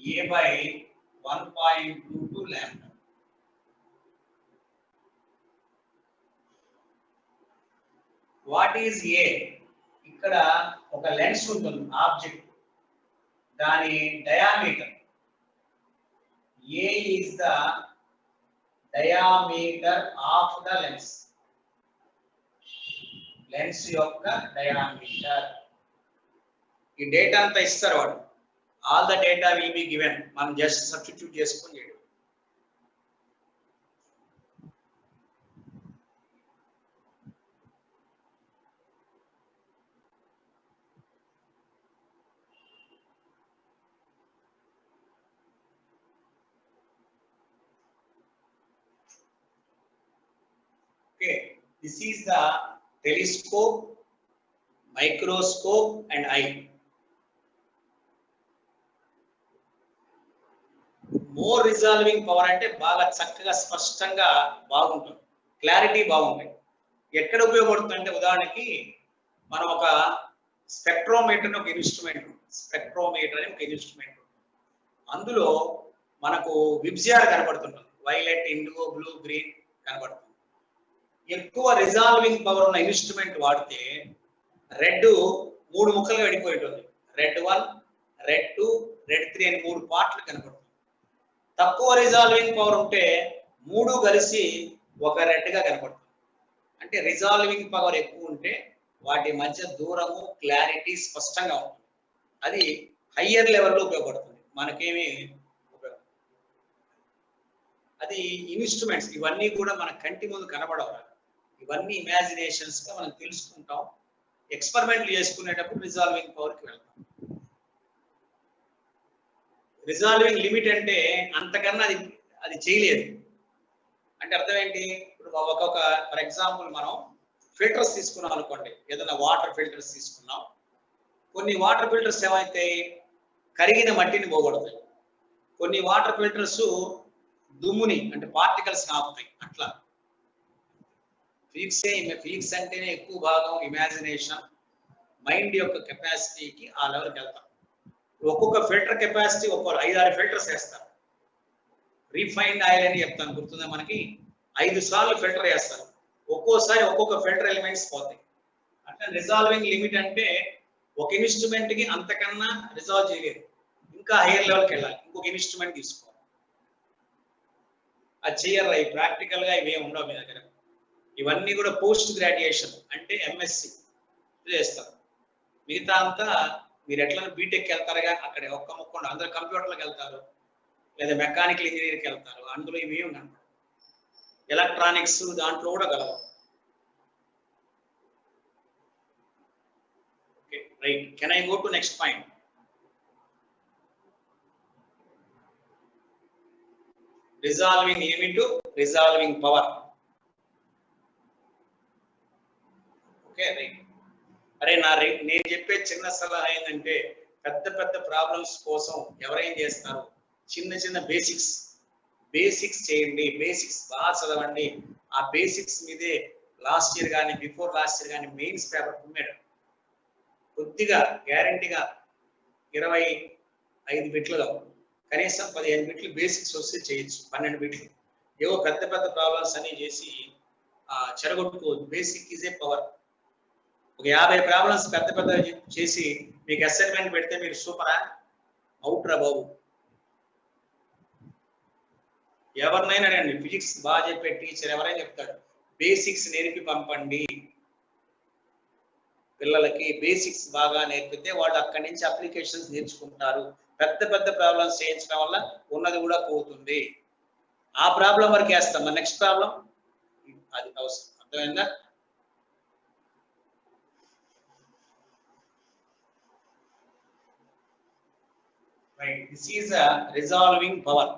a by 1.22 lambda. What is a? ఇక్కడ ఒక లెన్స్ ఉంటుంది ఆబ్జెక్ట్, దాని diameter A is the diameter of the lens. Lens యొక్క diameter. ఈ డేటా అంతా ఇస్తారు వాడు. All the data will be given. మనం జస్ట్ సబ్స్టిట్యూట్ చేసుకొని చేయడం. Okay, this is the telescope, microscope and eye. More resolving power అంటే బాగా చక్కగా స్పష్టంగా బాగుంటుంది, క్లారిటీ బాగుంటాయి. ఎక్కడ ఉపయోగపడుతుంది అంటే ఉదాహరణకి మనం ఒక స్పెక్ట్రోమీటర్ అని ఒక ఇన్స్ట్రుమెంట్, అందులో మనకు విబ్జిఆర్ కనబడుతుంటుంది, వైలెట్, ఇండిగో, బ్లూ, గ్రీన్ కనబడుతుంది. ఎక్కువ రిజాల్వింగ్ పవర్ ఉన్న ఇన్స్ట్రుమెంట్ వాడితే రెడ్ 3 ముక్కలుగా విడిపోయి ఉంటుంది, రెడ్ 1, రెడ్ 2, రెడ్ 3 అని 3 పార్ట్లు కనబడుతుంది. తక్కువ రిజాల్వింగ్ పవర్ ఉంటే 3 కలిసి ఒక రెడ్ గా కనబడుతుంది. అంటే రిజాల్వింగ్ పవర్ ఎక్కువ ఉంటే వాటి మధ్య దూరము, క్లారిటీ స్పష్టంగా ఉంటుంది. అది హయ్యర్ లెవెల్లో ఉపయోగపడుతుంది, మనకేమి ఉపయోగం. అది ఇన్స్ట్రుమెంట్స్ ఇవన్నీ కూడా మన కంటి ముందు కనబడవు, ఇవన్నీ ఇమాజినేషన్స్ గా మనం తెలుసుకుంటాం. ఎక్స్పెరిమెంట్లు చేసుకునేటప్పుడు రిజాల్వింగ్ పవర్కి వెళ్తాం. రిజాల్వింగ్ లిమిట్ అంటే అంతకన్నా అది చేయలేదు అంటే అర్థం ఏంటి? ఇప్పుడు ఒక్కొక్క ఫర్ ఎగ్జాంపుల్ మనం ఫిల్టర్స్ తీసుకున్నాం అనుకోండి, ఏదైనా వాటర్ ఫిల్టర్స్ తీసుకున్నాం. కొన్ని వాటర్ ఫిల్టర్స్ ఏమైతే కరిగిన మట్టిని పోగొడతాయి, కొన్ని వాటర్ ఫిల్టర్స్ దుమ్ముని అంటే పార్టికల్స్ ఆపుతాయి. అట్లా ఫిజిక్స్ అంటేనే ఎక్కువ భాగం ఇమాజినేషన్, మైండ్ యొక్క కెపాసిటీకి ఆ లెవెల్కి వెళ్తాం. ఒక్కొక్క ఫిల్టర్ కెపాసిటీ ఒక్కొక్క 5-6 ఫిల్టర్స్ వేస్తారు. రీఫైన్డ్ ఆయిల్ అని చెప్తాను, గుర్తుందా మనకి? 5 సార్లు ఫిల్టర్ వేస్తారు, ఒక్కోసారి ఒక్కొక్క ఫిల్టర్ ఎలిమెంట్స్ పోతాయి. అంటే రిజాల్వింగ్ లిమిట్ అంటే ఒక ఇన్స్ట్రుమెంట్ కి అంతకన్నా రిజాల్వ్ చేయలేదు, ఇంకా హైయర్ లెవెల్కి వెళ్ళాలి, ఇంకొక ఇన్స్ట్రుమెంట్ తీసుకోవాలి. అది చేయరు, అవి ప్రాక్టికల్ గా ఇవే ఉండవు మీ దగ్గర. ఇవన్నీ కూడా పోస్ట్ గ్రాడ్యుయేషన్ అంటే ఎంఎస్సి చేస్తారు. మిగతా అంతా మీరు ఎట్లా బీటెక్కి వెళ్తారుగా, అక్కడ ఒక్క ముక్కుండా అందరు కంప్యూటర్లకు వెళ్తారు, లేదా మెకానికల్ ఇంజనీరింగ్కి వెళ్తారు, అందులో ఇవి కనపడవు. ఎలక్ట్రానిక్స్ దాంట్లో కూడా కలవు. Okay right, can I go to next point? Resolving limit, resolving power. Okay right. అరే నేను చెప్పే చిన్న సలహా ఏంటంటే, పెద్ద పెద్ద ప్రాబ్లమ్స్ కోసం ఎవరేం చేస్తారు, చిన్న చిన్న బేసిక్స్ చేయండి, బేసిక్స్ బాగా చదవండి. ఆ బేసిక్స్ మీదే లాస్ట్ ఇయర్ కానీ బిఫోర్ లాస్ట్ ఇయర్ కానీ మెయిన్స్ పేపర్ ఉమ్మేడు. కొద్దిగా గ్యారంటీగా 25 బిట్లుగా కనీసం 15 బిట్లు బేసిక్స్ వస్తే చేయొచ్చు, 12 బిట్లు. ఏవో పెద్ద పెద్ద ప్రాబ్లమ్స్ అన్ని చేసి చెరగొట్టుకోవద్దు. Basic is a power. ఒక 50 ప్రాబ్లమ్స్ పెద్ద పెద్ద చేసి మీకు అసైన్మెంట్ పెడితే మీరు సూపరా, అవుట్ రా బాబు. ఎవరినైనా అండి, ఫిజిక్స్ బాగా చెప్పే టీచర్ ఎవరైనా చెప్తాడు, బేసిక్స్ నేర్పి పంపండి. పిల్లలకి బేసిక్స్ బాగా నేర్పితే వాళ్ళు అక్కడి నుంచి అప్లికేషన్స్ నేర్చుకుంటారు. పెద్ద పెద్ద ప్రాబ్లమ్స్ చేయించడం వల్ల ఉన్నది కూడా పోతుంది. ఆ ప్రాబ్లం వరకు వేస్తాం. నెక్స్ట్ ప్రాబ్లం అది అవసరం. అర్థమైందా? Right, this is a resolving power.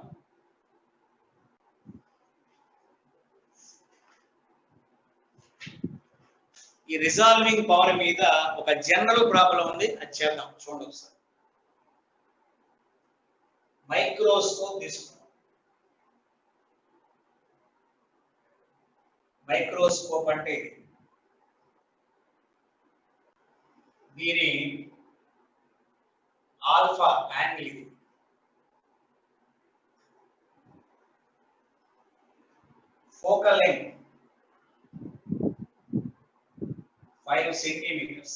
ఈ రిజాల్వింగ్ పవర్ మీద ఒక జనరల్ ప్రాబ్లం ఉంది, అది చేద్దాం. చూడండి ఒకసారి. మైక్రోస్కోప్ తీసుకున్నాం. మైక్రోస్కోప్ అంటే దీని ఆల్ఫా యాంగిల్ ఇది. Focal length 5 centimetres.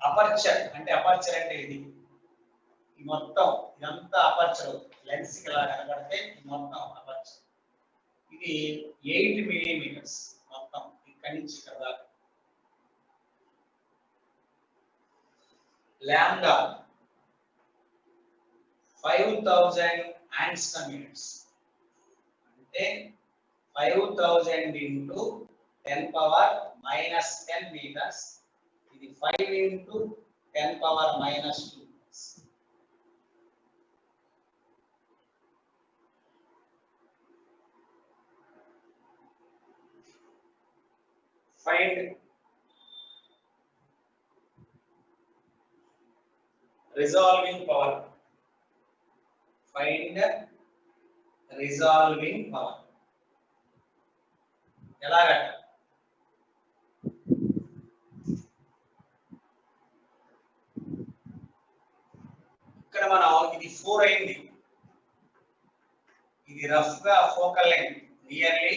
అపర్చర్ అంటే ఇది మొత్తం ఇదంతా అపర్చర్. లెన్స్ కి ఇలా కనబడితే మొత్తం అపర్చర్. ఇది 8 మిల్లీమీటర్స్ మొత్తం ఇక్కడి నుంచి ఇక్కడ దాకా. లాంబ్డా 5000 యాంగ్స్ట్రామ్ అంటే 5000 ఇంటూ 10 పవర్ మైనస్ 10 మీటర్స్. ఇది 5 into 10 power minus 2 metres. Find resolving power. Find resolving power. ఎలాగట? ఇక్కడ మనం ఇది 4 అయింది. ఇది రఫ్ గా focal length nearly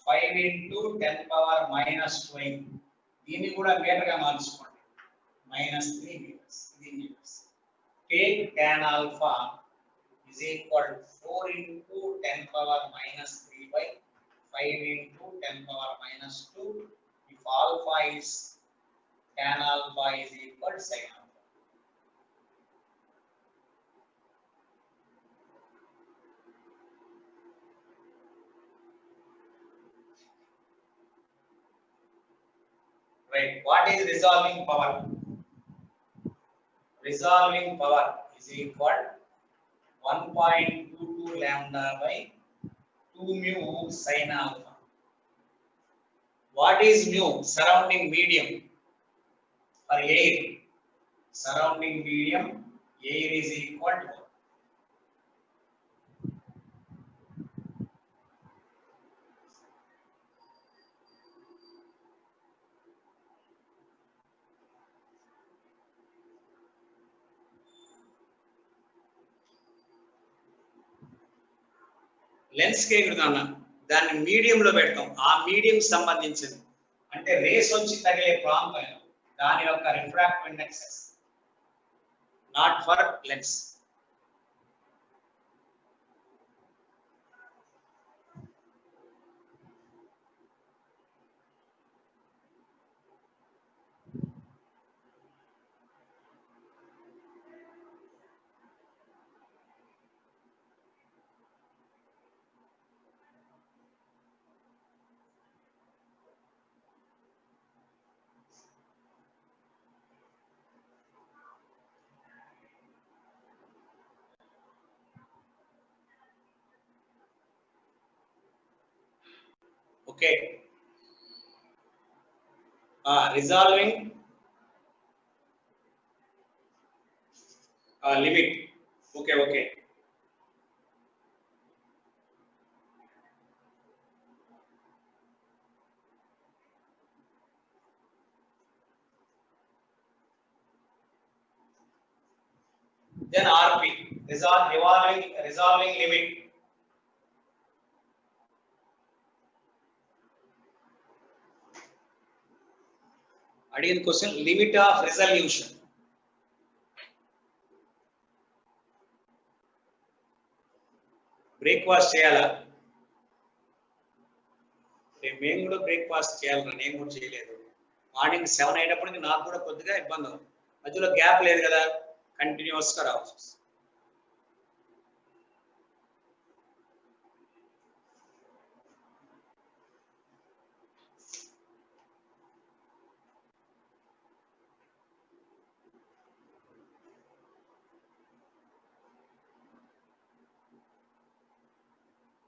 5 into 10 power minus 2 అయింది. దీన్ని కూడా మీటర్ గా మార్చుకోండి. -3 meters. ఇది metres. Take tan alpha is equal to 4 into 10 power minus 3 by 5 into 10 power minus 2. If alpha is tan alpha is equal to sin alpha. Right. What is resolving power? Resolving power is equal 1.22 lambda by 2 mu sin alpha. What is mu? Surrounding medium for air. Surrounding medium air is equal to lens కే విధాన దాన్ని మీడియం లో పెడతాం. ఆ మీడియం సంబంధించింది అంటే రేస్ వచ్చి తగిలే ప్రాంతం దాని యొక్క refractive index, not for lens. Okay. Resolving limit. Okay. Then RP, resolving limit. అడిగిన question limit of resolution. Breakfast చేయాలా? మేము కూడా బ్రేక్ఫాస్ట్ చేయాలి, నేను కూడా చేయలేదు. మార్నింగ్ 7 అయినప్పటికీ నాకు కూడా కొద్దిగా ఇబ్బంది ఉంది, మధ్యలో గ్యాప్ లేదు కదా, కంటిన్యూస్గా రావాల్సి వస్తుంది.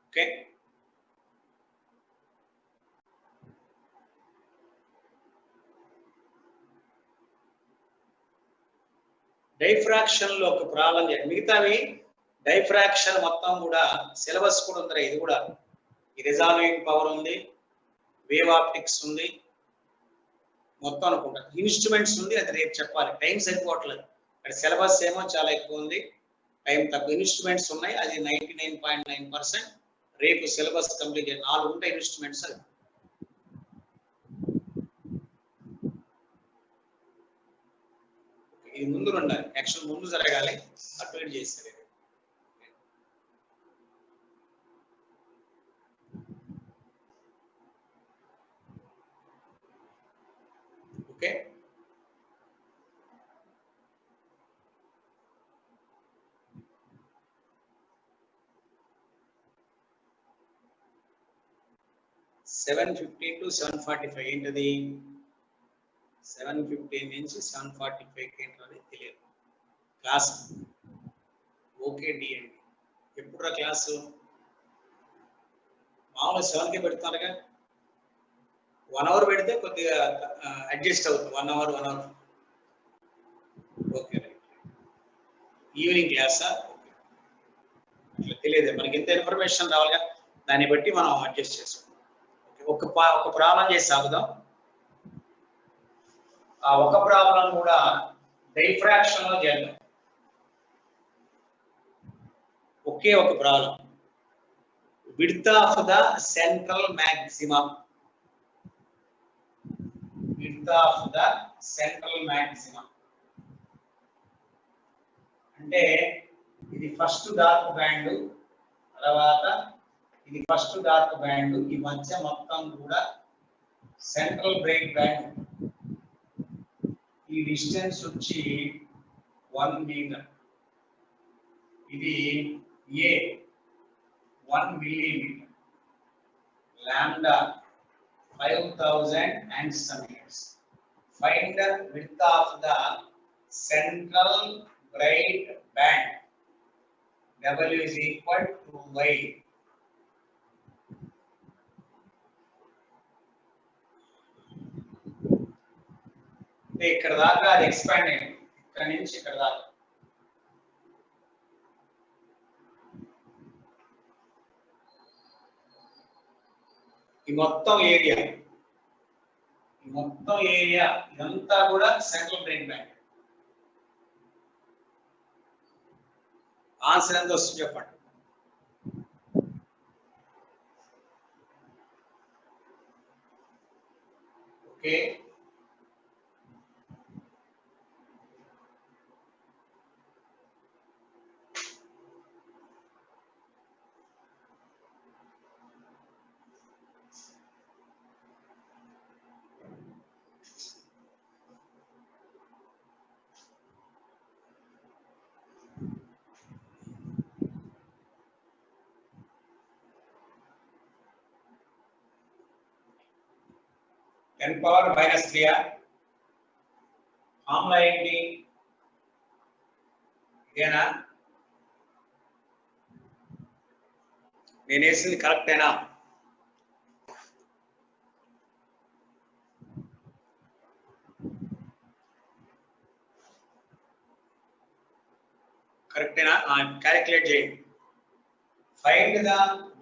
ఓకే, డైఫ్రాక్షన్ లో ఒక ప్రాబ్లం, మిగతావి డైఫ్రాక్షన్ మొత్తం కూడా సిలబస్ కూడా ఉంది, ఇది కూడా ఈ రిజాల్వింగ్ పవర్ ఉంది, వేవ్ ఆప్టిక్స్ ఉంది, మొత్తం అనుకుంటా ఇన్స్ట్రుమెంట్స్ ఉంది. అది రేపు చెప్పాలి, టైం సరిపోవట్లేదు. అక్కడ సిలబస్ ఏమో చాలా ఎక్కువ ఉంది, టైం తక్కువ. ఇన్స్ట్రుమెంట్స్ ఉన్నాయి, అది 99.9%. రేపు సిలబస్ కంప్లీట్ 4 ఉంటాయి ఇన్స్ట్రుమెంట్స్. అది ఇది ముందు ఉండాలి, యాక్చువల్ ముందు జరగాలి, అటు ఇటు చేస్తారు. ఓకే, (7:15 to 7:45) ఏంటది? 7:15 నుంచి 7:45 ఏంటది తెలియదు. క్లాస్ ఓకే డిఎండి ఎప్పుడురా క్లాసు? మామూలు 7కి పెడతారుగా, 1 అవర్ పెడితే కొద్దిగా అడ్జస్ట్ అవుతుంది. 1 అవర్ ఓకే, రైట్. ఈవినింగ్ క్లాసా? ఓకే, అట్లా తెలియదు మనకి, ఇంత ఇన్ఫర్మేషన్ రావాలిగా, దాన్ని బట్టి మనం అడ్జస్ట్ చేసుకోవాలి. ఒక ప్రాబ్లం చేసి సాగుదాం. ఆ ఒక ప్రాబ్లం కూడా డైఫ్రాక్షన్ లో చేద్దాం. ఒకే ఒక problem, width of the central maximum. Width of the central maximum అంటే ఇది ఫస్ట్ డార్క్ బ్యాండ్, తర్వాత ఇది ఫస్ట్ డార్క్ బ్యాండ్, ఈ మధ్య మొత్తం కూడా సెంట్రల్ బ్రైట్ బ్యాండ్. ఈ డిస్టెన్స్ వచ్చి 1 మీటర్. ఇది ఏ 1 millimetre, lambda 5000 angstrom. Find the width of the central bright band. W is equal to Y. ఇక్కడ దాకా అది ఎక్స్పాండ్ అయింది, ఇక్కడ నుంచి ఇక్కడ దాకా. ఈ మొత్తం ఏరియా ఇదంతా కూడా సెంట్రల్ బ్రెయిన్ బ్యాండ్. ఆన్సర్ ఎంత వస్తుంది చెప్పండి? ఓకే, (10⁻³ ఫార్ములా ఏంటి? ఇదేనా? నేను వేసింది కరెక్టేనా? కరెక్టేనా? క్యాలిక్యులేట్ చేయండి. Find the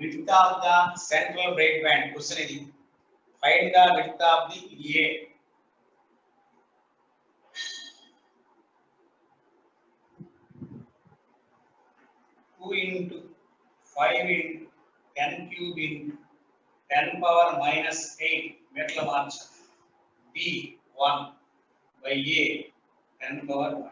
width of the central bright band. Question ఇది. Find the width of the a. (2 into 5 into 10 cube into 10⁻⁻8) మెట్ల మార్చ D1 by A 10⁻⁻.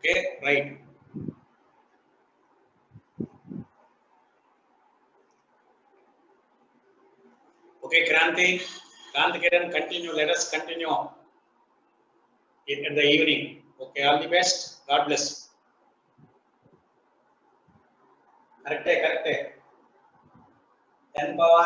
Okay, right. Okay, Kranti, Kiran, continue. Let us continue in the evening. Okay, all the best. God bless. Correct. 10 power